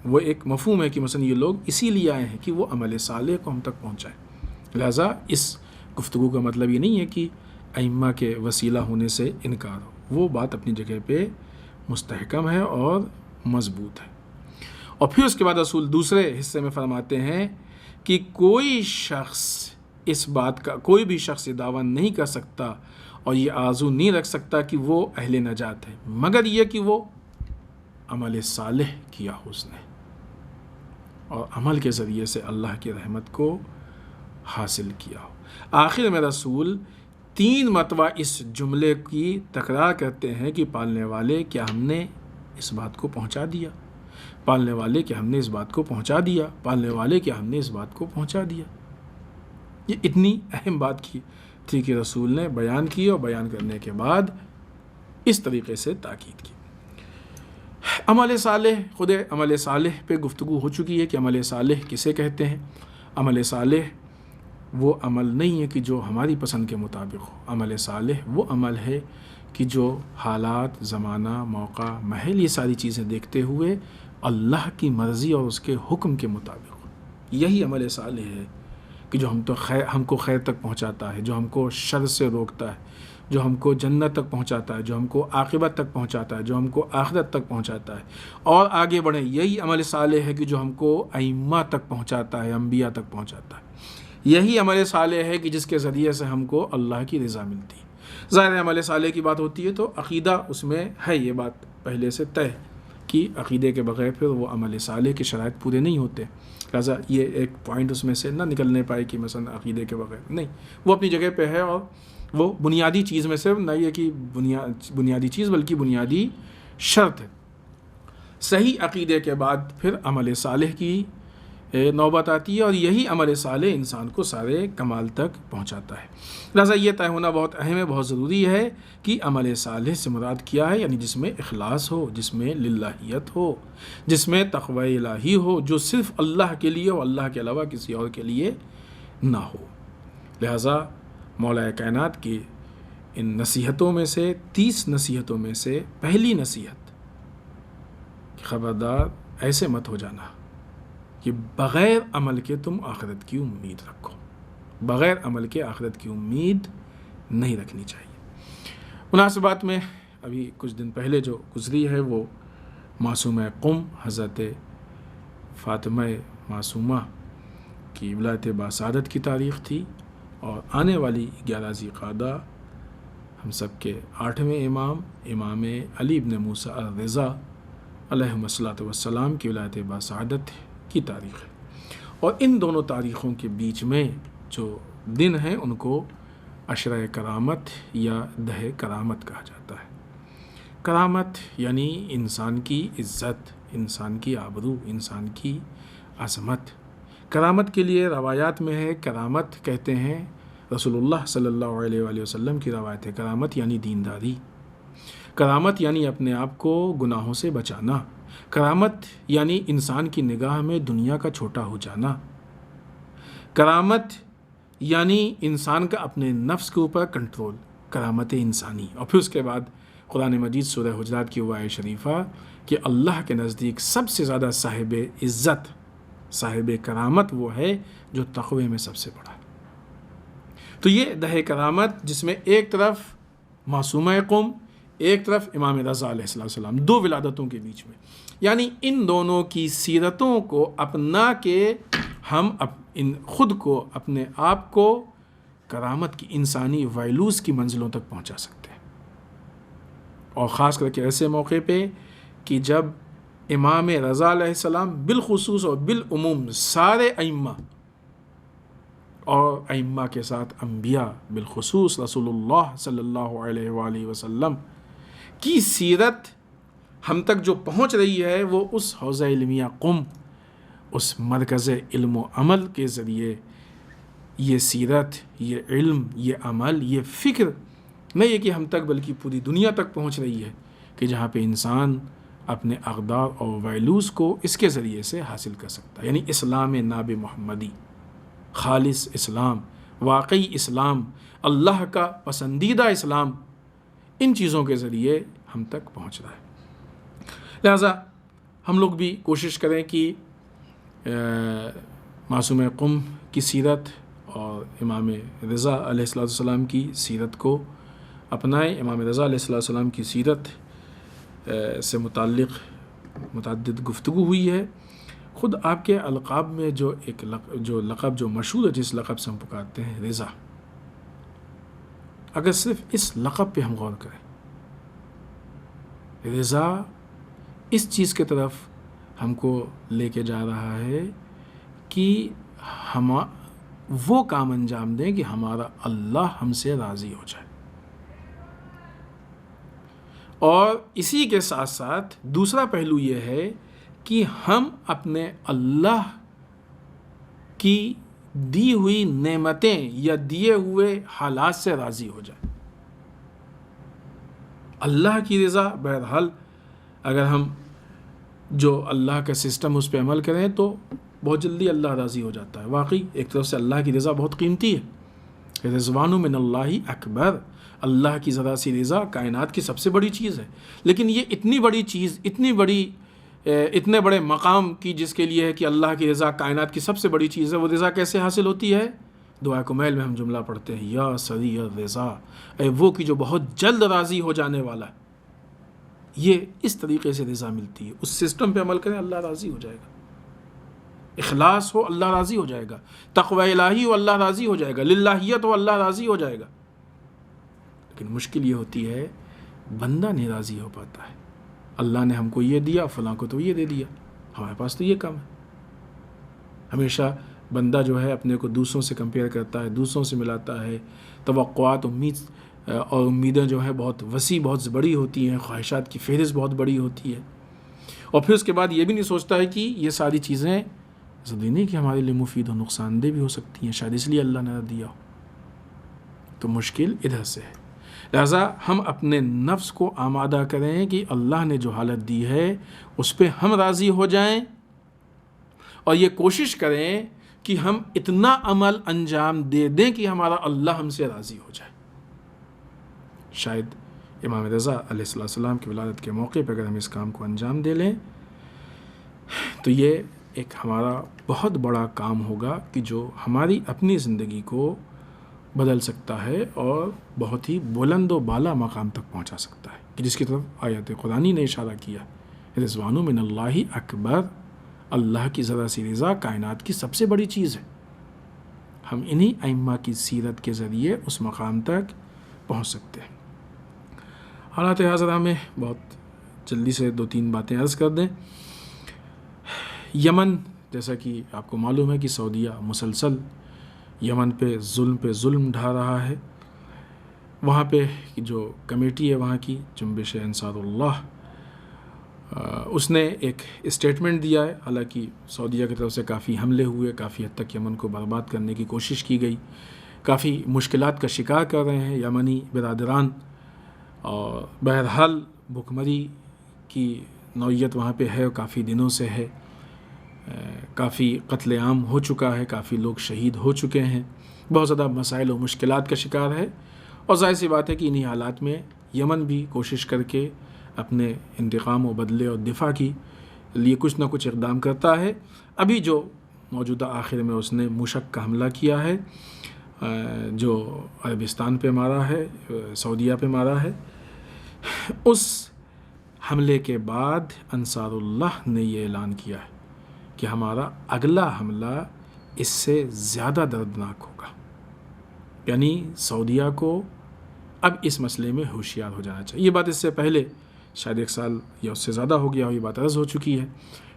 وہ ایک مفہوم ہے کہ مثلا یہ لوگ اسی لیے آئے ہیں کہ وہ عمل صالح کو ہم تک پہنچائیں۔ لہٰذا اس گفتگو کا مطلب یہ نہیں ہے کہ ائمہ کے وسیلہ ہونے سے انکار ہو، وہ بات اپنی جگہ پہ مستحکم ہے اور مضبوط ہے۔ اور پھر اس کے بعد رسول دوسرے حصے میں فرماتے ہیں کہ کوئی بھی شخص یہ دعویٰ نہیں کر سکتا اور یہ آرزو نہیں رکھ سکتا کہ وہ اہل نجات ہے، مگر یہ کہ وہ عمل صالح کیا اس نے اور عمل کے ذریعے سے اللہ کی رحمت کو حاصل کیا ہو۔ آخر میں رسول 3 مرتبہ اس جملے کی تکرار کرتے ہیں کہ پالنے والے کیا ہم نے اس بات کو پہنچا دیا، پالنے والے کیا ہم نے اس بات کو پہنچا دیا، پالنے والے کیا ہم نے اس بات کو پہنچا دیا۔ یہ اتنی اہم بات کی تھی کہ رسول نے بیان کی، اور بیان کرنے کے بعد اس طریقے سے تاکید کی۔ عمل صالح، خود عمل صالح پہ گفتگو ہو چکی ہے کہ عمل صالح کسے کہتے ہیں۔ عمل صالح وہ عمل نہیں ہے کہ جو ہماری پسند کے مطابق ہو، عمل صالح وہ عمل ہے کہ جو حالات، زمانہ، موقع، محل، یہ ساری چیزیں دیکھتے ہوئے اللہ کی مرضی اور اس کے حکم کے مطابق ہو۔ یہی عمل صالح ہے کہ جو ہم کو خیر تک پہنچاتا ہے، جو ہم کو شر سے روکتا ہے، جو ہم کو جنت تک پہنچاتا ہے، جو ہم کو عاقبت تک پہنچاتا ہے، جو ہم کو آخرت تک پہنچاتا ہے اور آگے بڑھیں۔ یہی عمل صالح ہے کہ جو ہم کو ائمہ تک پہنچاتا ہے، انبیاء تک پہنچاتا ہے۔ یہی عمل صالح ہے کہ جس کے ذریعے سے ہم کو اللہ کی رضا ملتی ہے۔ ظاہر عمل صالح کی بات ہوتی ہے تو عقیدہ اس میں ہے، یہ بات پہلے سے طے کہ عقیدے کے بغیر پھر وہ عمل صالح کے شرائط پورے نہیں ہوتے، لہٰذا یہ ایک پوائنٹ اس میں سے نہ نکلنے پائے کہ مثلا عقیدے کے بغیر نہیں، وہ اپنی جگہ پہ ہے، اور وہ بنیادی چیز میں سے نہ یہ کہ بنیادی چیز بلکہ بنیادی شرط ہے۔ صحیح عقیدے کے بعد پھر عمل صالح کی نوبت آتی ہے، اور یہی عمل صالح انسان کو سارے کمال تک پہنچاتا ہے۔ لہٰذا یہ طے ہونا بہت اہم ہے، بہت ضروری ہے کہ عمل صالح سے مراد کیا ہے، یعنی جس میں اخلاص ہو، جس میں للہیت ہو، جس میں تقوی الہی ہو، جو صرف اللہ کے لیے اور اللہ کے علاوہ کسی اور کے لیے نہ ہو۔ لہٰذا مولا کائنات کی ان نصیحتوں میں سے 30 نصیحتوں میں سے پہلی نصیحت کہ خبردار ایسے مت ہو جانا کہ بغیر عمل کے تم آخرت کی امید رکھو، بغیر عمل کے آخرت کی امید نہیں رکھنی چاہیے۔ مناسبات میں ابھی کچھ دن پہلے جو گزری ہے وہ معصومہ قم حضرت فاطمہ معصومہ کی ولادت باسعادت کی تاریخ تھی، اور آنے والی 11 ذی القعدہ ہم سب کے 8ویں امام علی بن موسیٰ الرضا علیہ الصلاۃ والسلام کی ولادت باسعادت کی تاریخ ہے، اور ان دونوں تاریخوں کے بیچ میں جو دن ہیں ان کو عشرہ کرامت یا دہ کرامت کہا جاتا ہے۔ کرامت یعنی انسان کی عزت، انسان کی آبرو، انسان کی عظمت۔ کرامت کے لیے روایات میں ہے، کرامت کہتے ہیں رسول اللہ صلی اللہ علیہ وآلہ وسلم کی روایت ہے، کرامت یعنی دینداری، کرامت یعنی اپنے آپ کو گناہوں سے بچانا، کرامت یعنی انسان کی نگاہ میں دنیا کا چھوٹا ہو جانا، کرامت یعنی انسان کا اپنے نفس کے اوپر کنٹرول، کرامت انسانی۔ اور پھر اس کے بعد قرآن مجید سورہ حجرات کی وہ آیت شریفہ کہ اللہ کے نزدیک سب سے زیادہ صاحب عزت، صاحب کرامت وہ ہے جو تقوی میں سب سے بڑا ہے۔ تو یہ دہ کرامت جس میں ایک طرف معصومہ قم، ایک طرف امام رضا علیہ السلام، دو ولادتوں کے بیچ میں، یعنی ان دونوں کی سیرتوں کو اپنا کے ہم خود کو، اپنے آپ کو کرامت کی، انسانی ویلوز کی منزلوں تک پہنچا سکتے ہیں۔ اور خاص کر کے ایسے موقع پہ کہ جب امام رضا علیہ السلام بالخصوص اور بالعموم سارے ائمہ اور ائمہ کے ساتھ انبیاء، بالخصوص رسول اللہ صلی اللہ علیہ وآلہ وسلم کی سیرت ہم تک جو پہنچ رہی ہے، وہ اس حوزہ علمیہ قم، اس مرکز علم و عمل کے ذریعے یہ سیرت، یہ علم، یہ عمل، یہ فکر نہیں ہے کہ ہم تک، بلکہ پوری دنیا تک پہنچ رہی ہے، کہ جہاں پہ انسان اپنے اقدار اور ویلوز کو اس کے ذریعے سے حاصل کر سکتا ہے۔ یعنی اسلام ناب محمدی، خالص اسلام، واقعی اسلام، اللہ کا پسندیدہ اسلام، ان چیزوں کے ذریعے ہم تک پہنچ رہا ہے۔ لہٰذا ہم لوگ بھی کوشش کریں کہ معصوم قم کی سیرت اور امام رضا علیہ السلام کی سیرت کو اپنائیں۔ امام رضا علیہ السلام کی سیرت سے متعلق متعدد گفتگو ہوئی ہے۔ خود آپ کے القاب میں جو لقب جو مشہور ہے، جس لقب سے ہم پکارتے ہیں رضا، اگر صرف اس لقب پہ ہم غور کریں، رضا اس چیز کی طرف ہم کو لے کے جا رہا ہے کہ ہم وہ کام انجام دیں کہ ہمارا اللہ ہم سے راضی ہو جائے، اور اسی کے ساتھ ساتھ دوسرا پہلو یہ ہے کہ ہم اپنے اللہ کی دی ہوئی نعمتیں یا دیے ہوئے حالات سے راضی ہو جائیں۔ اللہ کی رضا، بہرحال اگر ہم جو اللہ کا سسٹم اس پہ عمل کریں تو بہت جلدی اللہ راضی ہو جاتا ہے۔ واقعی ایک طرف سے اللہ کی رضا بہت قیمتی ہے، رضوان من اللہ اکبر، اللہ کی ذرا سی رضا کائنات کی سب سے بڑی چیز ہے، لیکن یہ اتنی بڑی چیز، اتنے بڑے مقام کی جس کے لیے ہے کہ اللہ کی رضا کائنات کی سب سے بڑی چیز ہے، وہ رضا کیسے حاصل ہوتی ہے؟ دعا کمیل میں ہم جملہ پڑھتے ہیں، یا سریع الرضا، اے وہ کی جو بہت جلد راضی ہو جانے والا ہے۔ یہ اس طریقے سے رضا ملتی ہے، اس سسٹم پہ عمل کریں اللہ راضی ہو جائے گا، اخلاص ہو اللہ راضی ہو جائے گا، تقوی الہی ہو اللہ راضی ہو جائے گا، للہیت ہو اللہ راضی ہو جائے گا۔ لیکن مشکل یہ ہوتی ہے بندہ نہیں راضی ہو پاتا ہے، اللہ نے ہم کو یہ دیا، فلاں کو تو یہ دے دیا، ہمارے پاس تو یہ کم ہے۔ ہمیشہ بندہ جو ہے اپنے کو دوسروں سے کمپیئر کرتا ہے، دوسروں سے ملاتا ہے، توقعات، امیدیں جو ہے بہت وسیع، بہت بڑی ہوتی ہیں، خواہشات کی فہرست بہت بڑی ہوتی ہے، اور پھر اس کے بعد یہ بھی نہیں سوچتا ہے کہ یہ ساری چیزیں ضروری نہیں کہ ہمارے لیے مفید و نقصان دہ بھی ہو سکتی ہیں، شاید اس لیے اللہ نے دیا ہو۔ تو مشکل ادھر سے ہے۔ لہٰذا ہم اپنے نفس کو آمادہ کریں کہ اللہ نے جو حالت دی ہے اس پہ ہم راضی ہو جائیں، اور یہ کوشش کریں کہ ہم اتنا عمل انجام دے دیں کہ ہمارا اللہ ہم سے راضی ہو جائے۔ شاید امام رضا علیہ السلام کی ولادت کے موقع پہ اگر ہم اس کام کو انجام دے لیں تو یہ ایک ہمارا بہت بڑا کام ہوگا کہ جو ہماری اپنی زندگی کو بدل سکتا ہے اور بہت ہی بلند و بالا مقام تک پہنچا سکتا ہے، کہ جس کی طرف آیت قرآنی نے اشارہ کیا، رضوان من اللہ اکبر، اللہ کی ذرا سی رضا کائنات کی سب سے بڑی چیز ہے۔ ہم انہی ائمہ کی سیرت کے ذریعے اس مقام تک پہنچ سکتے ہیں۔ حالات حاضرہ میں بہت جلدی سے 2-3 باتیں عرض کر دیں۔ یمن، جیسا کہ آپ کو معلوم ہے کہ سعودیہ مسلسل یمن پہ ظلم ڈھا رہا ہے۔ وہاں پہ جو کمیٹی ہے وہاں کی، جنبش انصار اللہ، اس نے ایک اسٹیٹمنٹ دیا ہے۔ حالانکہ سعودیہ کی طرف سے کافی حملے ہوئے، کافی حد تک یمن کو برباد کرنے کی کوشش کی گئی، کافی مشکلات کا شکار کر رہے ہیں یمنی برادران، اور بہرحال بھوکمری کی نوعیت وہاں پہ ہے اور کافی دنوں سے ہے، کافی قتل عام ہو چکا ہے، کافی لوگ شہید ہو چکے ہیں، بہت زیادہ مسائل و مشکلات کا شکار ہے، اور ظاہر سی بات ہے کہ انہی حالات میں یمن بھی کوشش کر کے اپنے انتقام و بدلے اور دفاع کی لیے کچھ نہ کچھ اقدام کرتا ہے۔ ابھی جو موجودہ آخر میں اس نے موشک کا حملہ کیا ہے، جو عربستان پہ مارا ہے، سعودیہ پہ مارا ہے، اس حملے کے بعد انصار اللہ نے یہ اعلان کیا ہے کہ ہمارا اگلا حملہ اس سے زیادہ دردناک ہوگا. یعنی سعودیہ کو اب اس مسئلے میں ہوشیار ہو جانا چاہیے. یہ بات اس سے پہلے شاید 1 سال یا اس سے زیادہ ہو گیا ہو، یہ بات عرض ہو چکی ہے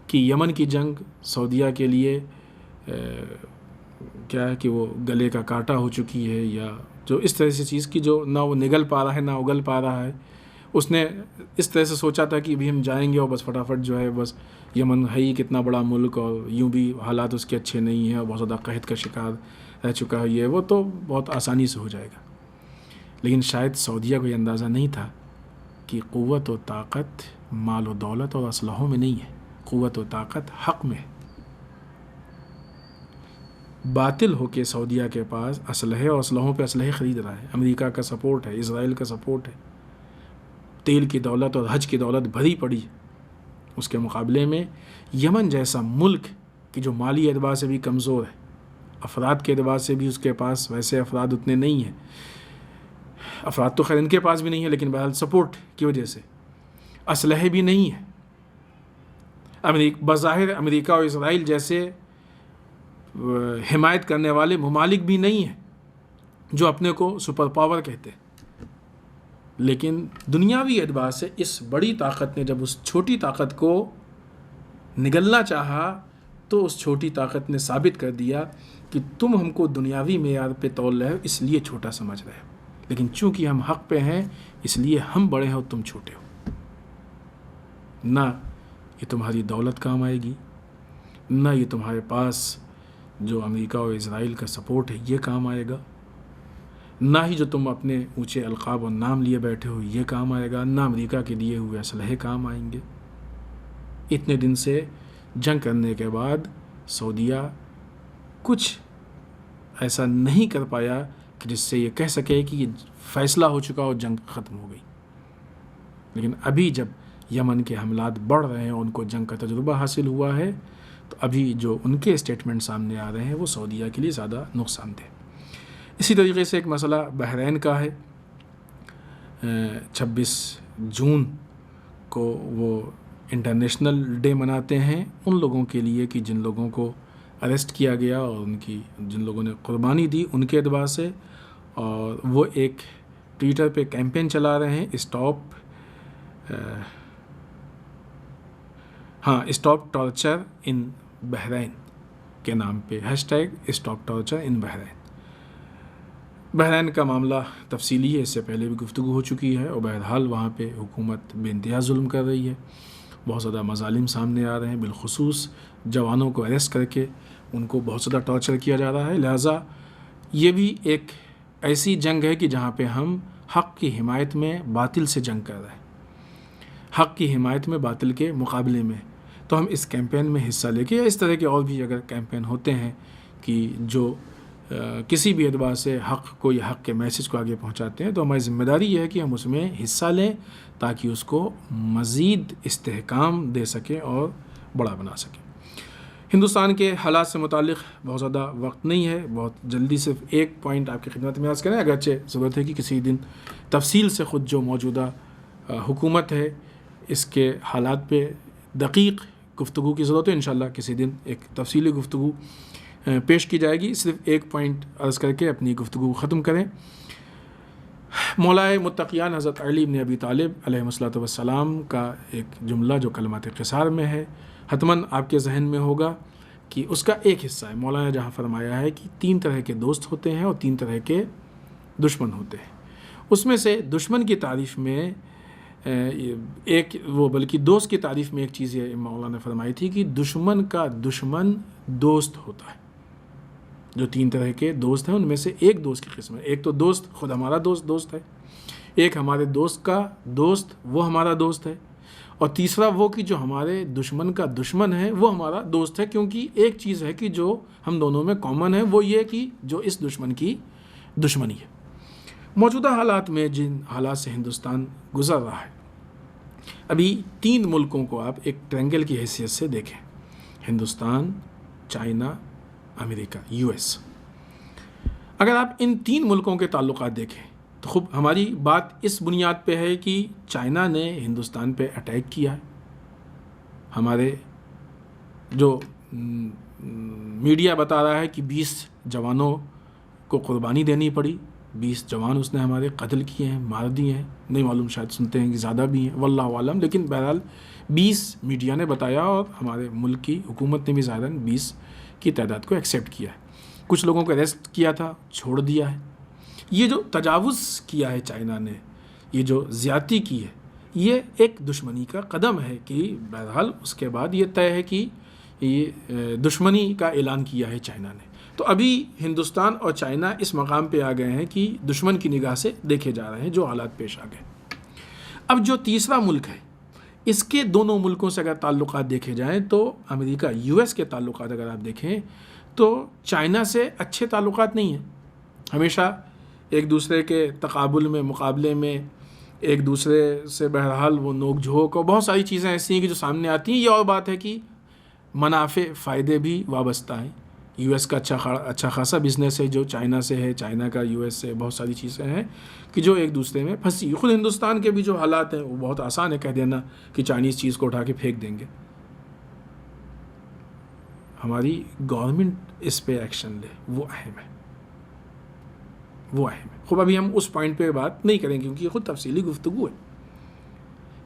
کہ یمن کی جنگ سعودیہ کے لیے کیا ہے کہ وہ گلے کا کانٹا ہو چکی ہے، یا جو اس طرح سے چیز کی جو نہ وہ نگل پا رہا ہے نہ اگل پا رہا ہے. اس نے اس طرح سے سوچا تھا کہ ابھی ہم جائیں گے اور بس فٹافٹ جو ہے بس یمن ہے ہی کتنا بڑا ملک اور یوں بھی حالات اس کے اچھے نہیں ہیں اور بہت زیادہ قحط کا شکار رہ چکا ہے، یہ وہ تو بہت آسانی سے ہو جائے گا. لیکن شاید سعودیہ کو یہ اندازہ نہیں تھا کہ قوت و طاقت مال و دولت اور اسلحوں میں نہیں ہے، قوت و طاقت حق میں ہے. باطل ہو کے سعودیہ کے پاس اسلحے اور اسلحوں پہ اسلحے خرید رہا ہے، امریکہ کا سپورٹ ہے، اسرائیل کا سپورٹ ہے، تیل کی دولت اور حج کی دولت بھری پڑی. اس کے مقابلے میں یمن جیسا ملک کہ جو مالی اعتبار سے بھی کمزور ہے، افراد کے اعتبار سے بھی اس کے پاس ویسے افراد اتنے نہیں ہیں، افراد تو خیر ان کے پاس بھی نہیں ہے لیکن بہرحال سپورٹ کی وجہ سے اسلحے بھی نہیں ہیں. بظاہر امریکہ اور اسرائیل جیسے حمایت کرنے والے ممالک بھی نہیں ہیں جو اپنے کو سپر پاور کہتے ہیں. لیکن دنیاوی اعتبار سے اس بڑی طاقت نے جب اس چھوٹی طاقت کو نگلنا چاہا تو اس چھوٹی طاقت نے ثابت کر دیا کہ تم ہم کو دنیاوی معیار پہ تول رہے ہو، اس لیے چھوٹا سمجھ رہے ہو، لیکن چونکہ ہم حق پہ ہیں اس لیے ہم بڑے ہیں اور تم چھوٹے ہو. نہ یہ تمہاری دولت کام آئے گی، نہ یہ تمہارے پاس جو امریکہ اور اسرائیل کا سپورٹ ہے یہ کام آئے گا، نہ ہی جو تم اپنے اونچے القاب اور نام لیے بیٹھے ہو یہ کام آئے گا، نہ امریکہ کے دیے ہوئے اسلحے کام آئیں گے. اتنے دن سے جنگ کرنے کے بعد سعودیہ کچھ ایسا نہیں کر پایا کہ جس سے یہ کہہ سکے کہ یہ فیصلہ ہو چکا اور جنگ ختم ہو گئی. لیکن ابھی جب یمن کے حملات بڑھ رہے ہیں، ان کو جنگ کا تجربہ حاصل ہوا ہے، تو ابھی جو ان کے اسٹیٹمنٹ سامنے آ رہے ہیں وہ سعودیہ کے لیے زیادہ نقصان دہ. اسی طریقے سے ایک مسئلہ بحرین کا ہے. 26 جون کو وہ انٹرنیشنل ڈے مناتے ہیں ان لوگوں کے لیے کہ جن لوگوں کو اریسٹ کیا گیا اور جن لوگوں نے قربانی دی ان کے اعتبار سے. اور وہ ایک ٹویٹر پہ کیمپین چلا رہے ہیں اسٹاپ ٹارچر ان بحرین کے نام پہ، #اسٹاپ ٹارچر ان بحرین. بحرین کا معاملہ تفصیلی ہے، اس سے پہلے بھی گفتگو ہو چکی ہے، اور بہرحال وہاں پہ حکومت بے انتہا ظلم کر رہی ہے، بہت زیادہ مظالم سامنے آ رہے ہیں، بالخصوص جوانوں کو اریسٹ کر کے ان کو بہت زیادہ ٹارچر کیا جا رہا ہے. لہٰذا یہ بھی ایک ایسی جنگ ہے کہ جہاں پہ ہم حق کی حمایت میں باطل سے جنگ کر رہے ہیں، حق کی حمایت میں باطل کے مقابلے میں. تو ہم اس کیمپین میں حصہ لے کے، اس طرح کے اور بھی اگر کیمپین ہوتے ہیں کہ جو کسی بھی اعتبار سے حق کے میسج کو آگے پہنچاتے ہیں، تو ہماری ذمہ داری یہ ہے کہ ہم اس میں حصہ لیں تاکہ اس کو مزید استحکام دے سکیں اور بڑا بنا سکیں. ہندوستان کے حالات سے متعلق بہت زیادہ وقت نہیں ہے، بہت جلدی صرف ایک پوائنٹ آپ کی خدمت میں عرض کریں، اگرچہ ضرورت ہے کہ کسی دن تفصیل سے خود جو موجودہ حکومت ہے اس کے حالات پہ دقیق گفتگو کی ضرورت ہے. انشاءاللہ کسی دن ایک تفصیلی گفتگو پیش کی جائے گی. صرف ایک پوائنٹ عرض کر کے اپنی گفتگو ختم کریں. مولائے متقیان حضرت علی بن ابی طالب علیہ السلام کا ایک جملہ جو کلمات قصار میں ہے، حتماً آپ کے ذہن میں ہوگا کہ اس کا ایک حصہ ہے. مولانا نے جہاں فرمایا ہے کہ 3 طرح کے دوست ہوتے ہیں اور 3 طرح کے دشمن ہوتے ہیں. اس میں سے دشمن کی تعریف میں بلکہ دوست کی تعریف میں ایک چیز یہ مولانا نے فرمائی تھی کہ دشمن کا دشمن دوست ہوتا ہے. جو 3 طرح کے دوست ہیں ان میں سے ایک دوست کی قسم ہے. ایک تو دوست خود ہمارا دوست ہے، ایک ہمارے دوست کا دوست وہ ہمارا دوست ہے، اور تیسرا وہ کہ جو ہمارے دشمن کا دشمن ہے وہ ہمارا دوست ہے. کیونکہ ایک چیز ہے کہ جو ہم دونوں میں کامن ہے، وہ یہ کہ جو اس دشمن کی دشمنی ہے. موجودہ حالات میں جن حالات سے ہندوستان گزر رہا ہے، ابھی 3 ملکوں کو آپ ایک ٹرینگل کی حیثیت سے دیکھیں: ہندوستان، چائنا، امریکہ، US. اگر آپ ان تین ملکوں کے تعلقات دیکھیں تو خوب ہماری بات اس بنیاد پہ ہے کہ چائنا نے ہندوستان پہ اٹیک کیا ہے. ہمارے جو میڈیا بتا رہا ہے کہ 20 جوانوں کو قربانی دینی پڑی، 20 جوان اس نے ہمارے قتل کیے ہیں، مار دیے ہیں. نہیں معلوم، شاید سنتے ہیں کہ زیادہ بھی ہیں، واللہ عالم. لیکن بہرحال 20 میڈیا نے بتایا اور ہمارے ملک کی حکومت نے بھی ظاہراً 20 کی تعداد کو ایکسیپٹ کیا ہے. کچھ لوگوں کو اریسٹ کیا تھا، چھوڑ دیا ہے. یہ جو تجاوز کیا ہے چائنا نے، یہ جو زیادتی کی ہے، یہ ایک دشمنی کا قدم ہے کہ بہرحال اس کے بعد یہ طے ہے کہ یہ دشمنی کا اعلان کیا ہے چائنا نے. تو ابھی ہندوستان اور چائنا اس مقام پہ آ گئے ہیں کہ دشمن کی نگاہ سے دیکھے جا رہے ہیں جو حالات پیش آ گئے. اب جو تیسرا ملک ہے، اس کے دونوں ملکوں سے اگر تعلقات دیکھے جائیں تو امریکہ یو ایس کے تعلقات اگر آپ دیکھیں تو چائنا سے اچھے تعلقات نہیں ہیں. ہمیشہ ایک دوسرے کے تقابل میں، مقابلے میں ایک دوسرے سے بہرحال وہ نوک جھوک اور بہت ساری چیزیں ایسی ہیں کہ جو سامنے آتی ہیں. یہ اور بات ہے کہ منافع فائدے بھی وابستہ ہیں. یو ایس کا اچھا خاصا بزنس ہے جو چائنا سے ہے، چائنا کا یو ایس سے بہت ساری چیزیں ہیں کہ جو ایک دوسرے میں پھنسی. خود ہندوستان کے بھی جو حالات ہیں وہ بہت آسان ہے کہہ دینا کہ چائنیز چیز کو اٹھا کے پھینک دیں گے. ہماری گورنمنٹ اس پہ ایکشن لے، وہ اہم ہے، وہ اہم ہے. خوب ابھی ہم اس پوائنٹ پہ بات نہیں کریں گے کیونکہ یہ خود تفصیلی گفتگو ہے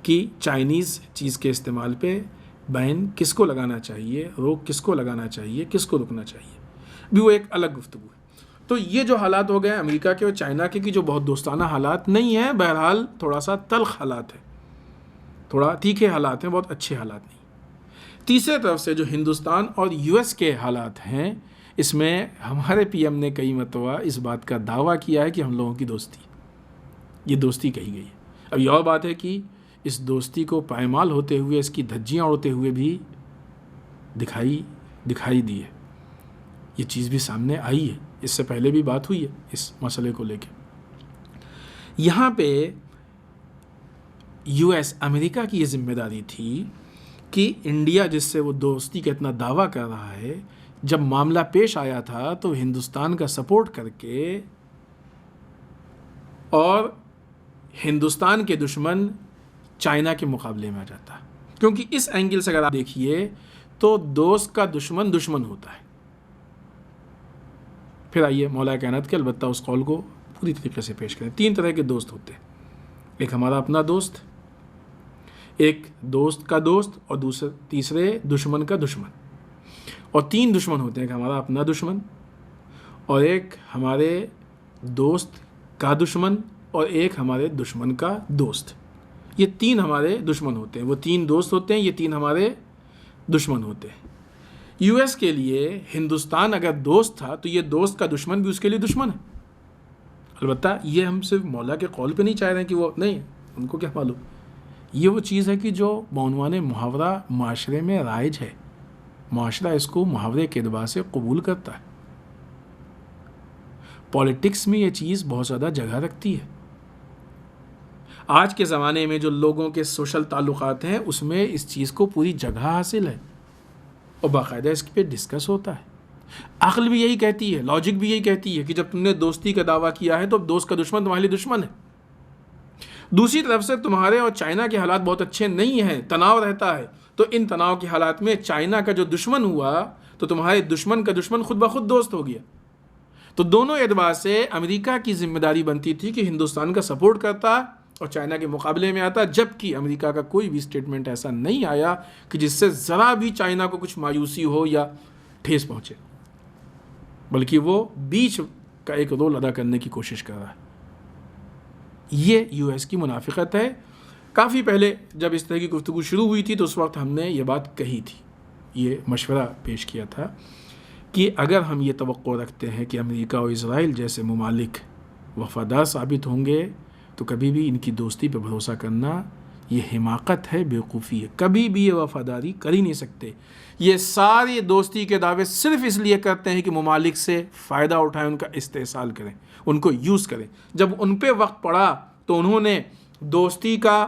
کہ چائنیز چیز کے استعمال پہ بین کس کو لگانا چاہیے، روک کس کو لگانا چاہیے، کس کو رکنا چاہیے، بھی وہ ایک الگ گفتگو ہے. تو یہ جو حالات ہو گئے امریکہ کے اور چائنا کے، جو بہت دوستانہ حالات نہیں ہیں، بہرحال تھوڑا سا تلخ حالات ہیں، تھوڑا تیکھے حالات ہیں، بہت اچھے حالات نہیں. تیسرے طرف سے جو ہندوستان اور یو ایس کے حالات ہیں، اس میں ہمارے پی ایم نے کئی مرتبہ اس بات کا دعویٰ کیا ہے کہ ہم لوگوں کی دوستی، یہ دوستی کہی گئی ہے. اب یہ اور بات ہے کہ اس دوستی کو پائمال ہوتے ہوئے، اس کی دھجیاں اڑتے ہوئے بھی دکھائی دی ہے. یہ چیز بھی سامنے آئی ہے، اس سے پہلے بھی بات ہوئی ہے اس مسئلے کو لے کے. یہاں پہ یو ایس، امریکہ کی یہ ذمہ داری تھی کہ انڈیا جس سے وہ دوستی کا اتنا دعویٰ کر رہا ہے، جب معاملہ پیش آیا تھا تو ہندوستان کا سپورٹ کر کے اور ہندوستان کے دشمن چائنا کے مقابلے میں آ جاتا. کیونکہ اس اینگل سے اگر آپ دیکھیے تو دوست کا دشمن دشمن ہوتا ہے. پھر آئیے مولا کائنات کے البتہ اس قول کو پوری طریقے سے پیش کریں. 3 طرح کے دوست ہوتے ہیں، ایک ہمارا اپنا دوست، ایک دوست کا دوست، اور تیسرے دشمن کا دشمن. اور 3 دشمن ہوتے ہیں، ایک ہمارا اپنا دشمن اور ایک ہمارے دوست کا دشمن اور ایک ہمارے دشمن کا دوست. یہ 3 ہمارے دشمن ہوتے ہیں، وہ 3 دوست ہوتے ہیں، یہ 3 ہمارے دشمن ہوتے ہیں. یو ایس کے لیے ہندوستان اگر دوست تھا تو یہ دوست کا دشمن بھی اس کے لیے دشمن ہے. البتہ یہ ہم صرف مولا کے قول پہ نہیں چاہ رہے ہیں کہ وہ نہیں، ان کو کیا معلوم. یہ وہ چیز ہے کہ جو بعنوان محاورہ معاشرے میں رائج ہے، معاشرہ اس کو محاورے کے اعتبار سے قبول کرتا ہے. پولیٹکس میں یہ چیز بہت زیادہ جگہ رکھتی ہے. آج کے زمانے میں جو لوگوں کے سوشل تعلقات ہیں اس میں اس چیز کو پوری جگہ حاصل ہے اور باقاعدہ اس پہ ڈسکس ہوتا ہے. عقل بھی یہی کہتی ہے، لاجک بھی یہی کہتی ہے کہ جب تم نے دوستی کا دعویٰ کیا ہے تو اب دوست کا دشمن تمہارے لیے دشمن ہے. دوسری طرف سے تمہارے اور چائنا کے حالات بہت اچھے نہیں ہیں، تناؤ رہتا ہے، تو ان تناؤ کے حالات میں چائنا کا جو دشمن ہوا تو تمہارے دشمن کا دشمن خود بخود دوست ہو گیا. تو دونوں اعتبار سے امریکہ کی ذمہ داری بنتی تھی کہ ہندوستان کا سپورٹ کرتا اور چائنا کے مقابلے میں آتا، جبکہ امریکہ کا کوئی بھی سٹیٹمنٹ ایسا نہیں آیا کہ جس سے ذرا بھی چائنا کو کچھ مایوسی ہو یا ٹھیس پہنچے، بلکہ وہ بیچ کا ایک رول ادا کرنے کی کوشش کر رہا ہے. یہ یو ایس کی منافقت ہے. کافی پہلے جب اس طرح کی گفتگو شروع ہوئی تھی تو اس وقت ہم نے یہ بات کہی تھی، یہ مشورہ پیش کیا تھا کہ اگر ہم یہ توقع رکھتے ہیں کہ امریکہ اور اسرائیل جیسے ممالک وفادار ثابت ہوں گے تو کبھی بھی ان کی دوستی پہ بھروسہ کرنا یہ حماقت ہے، بیوقوفی ہے. کبھی بھی یہ وفاداری کر ہی نہیں سکتے. یہ ساری دوستی کے دعوے صرف اس لیے کرتے ہیں کہ ممالک سے فائدہ اٹھائیں، ان کا استحصال کریں، ان کو یوز کریں. جب ان پہ وقت پڑا تو انہوں نے دوستی کا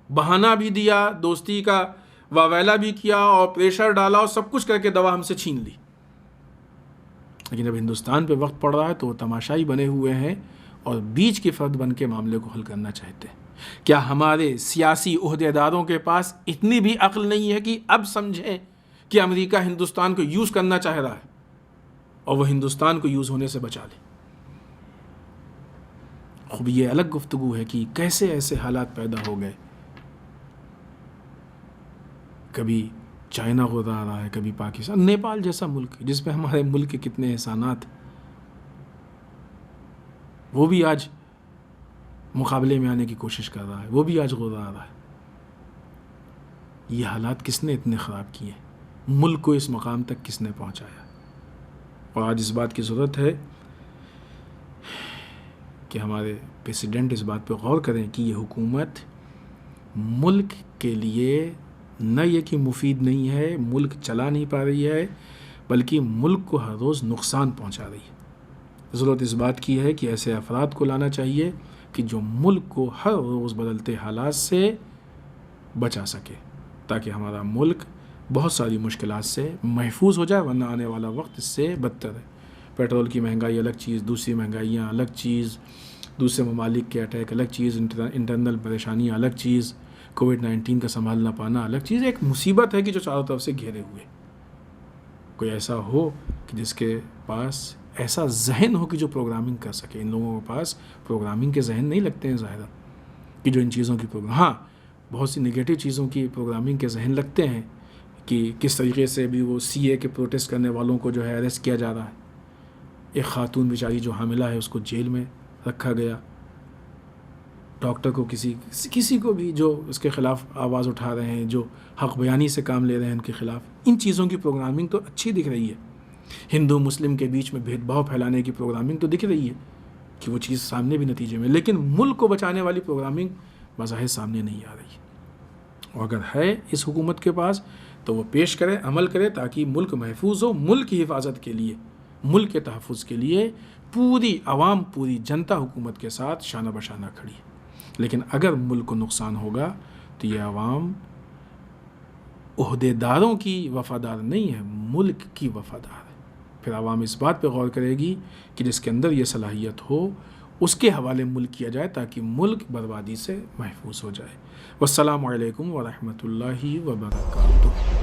بہانہ بھی دیا، دوستی کا واویلا بھی کیا اور پریشر ڈالا اور سب کچھ کر کے دوا ہم سے چھین لی. لیکن جب ہندوستان پہ وقت پڑ رہا ہے تو وہ تماشائی بنے ہوئے ہیں اور بیچ کے فرد بن کے معاملے کو حل کرنا چاہتے ہیں۔ کیا ہمارے سیاسی عہدیداروں کے پاس اتنی بھی عقل نہیں ہے کہ اب سمجھیں کہ امریکہ ہندوستان کو یوز کرنا چاہ رہا ہے اور وہ ہندوستان کو یوز ہونے سے بچا لے؟ خوب یہ الگ گفتگو ہے کہ کیسے ایسے حالات پیدا ہو گئے، کبھی چائنا کو آ رہا ہے، کبھی پاکستان، نیپال جیسا ملک جس پہ ہمارے ملک کے کتنے احسانات، وہ بھی آج مقابلے میں آنے کی کوشش کر رہا ہے، وہ بھی آج غورا آ رہا ہے۔ یہ حالات کس نے اتنے خراب کیے ہیں؟ ملک کو اس مقام تک کس نے پہنچایا؟ اور آج اس بات کی ضرورت ہے کہ ہمارے پریسیڈنٹ اس بات پہ غور کریں کہ یہ حکومت ملک کے لیے نہ یہ کہ مفید نہیں ہے، ملک چلا نہیں پا رہی ہے، بلکہ ملک کو ہر روز نقصان پہنچا رہی ہے۔ ضرورت اس بات کی ہے کہ ایسے افراد کو لانا چاہیے کہ جو ملک کو ہر روز بدلتے حالات سے بچا سکے، تاکہ ہمارا ملک بہت ساری مشکلات سے محفوظ ہو جائے، ورنہ آنے والا وقت اس سے بدتر ہے۔ پیٹرول کی مہنگائی الگ چیز، دوسری مہنگائیاں الگ چیز، دوسرے ممالک کے اٹیک الگ چیز، انٹرنل پریشانیاں الگ چیز، کووڈ-19 کا سنبھال نہ پانا الگ چیز۔ ایک مصیبت ہے کہ جو چاروں طرف سے گھیرے ہوئے۔ کوئی ایسا ہو کہ جس کے پاس ایسا ذہن ہو کہ جو پروگرامنگ کر سکے۔ ان لوگوں کے پاس پروگرامنگ کے ذہن نہیں لگتے ہیں ظاہر کہ جو ان چیزوں کی ہاں بہت سی نگیٹو چیزوں کی پروگرامنگ کے ذہن لگتے ہیں کہ کس طریقے سے بھی وہ سی اے کے پروٹیسٹ کرنے والوں کو جو ہے اریسٹ کیا جا رہا ہے، ایک خاتون بیچاری جو حاملہ ہے اس کو جیل میں رکھا گیا، ڈاکٹر کو کسی کو بھی جو اس کے خلاف آواز اٹھا رہے ہیں، جو حق بیانی سے کام لے رہے ہیں ان کے خلاف، ان چیزوں کی پروگرامنگ تو اچھی دکھ رہی ہے۔ ہندو مسلم کے بیچ میں بھید بھاؤ پھیلانے کی پروگرامنگ تو دکھ رہی ہے کہ وہ چیز سامنے بھی نتیجے میں، لیکن ملک کو بچانے والی پروگرامنگ بظاہر سامنے نہیں آ رہی ہے۔ اور اگر ہے اس حکومت کے پاس تو وہ پیش کرے، عمل کرے، تاکہ ملک محفوظ ہو۔ ملک کی حفاظت کے لیے، ملک کے تحفظ کے لیے پوری عوام، پوری جنتا حکومت کے ساتھ شانہ بشانہ کھڑی ہے۔ لیکن اگر ملک کو نقصان ہوگا تو یہ عوام عہدیداروں کی وفادار نہیں ہے، ملک کی وفادار ہے۔ پھر عوام اس بات پہ غور کرے گی کہ جس کے اندر یہ صلاحیت ہو اس کے حوالے ملک کیا جائے، تاکہ ملک بربادی سے محفوظ ہو جائے۔ والسلام علیکم ورحمۃ اللہ وبرکاتہ۔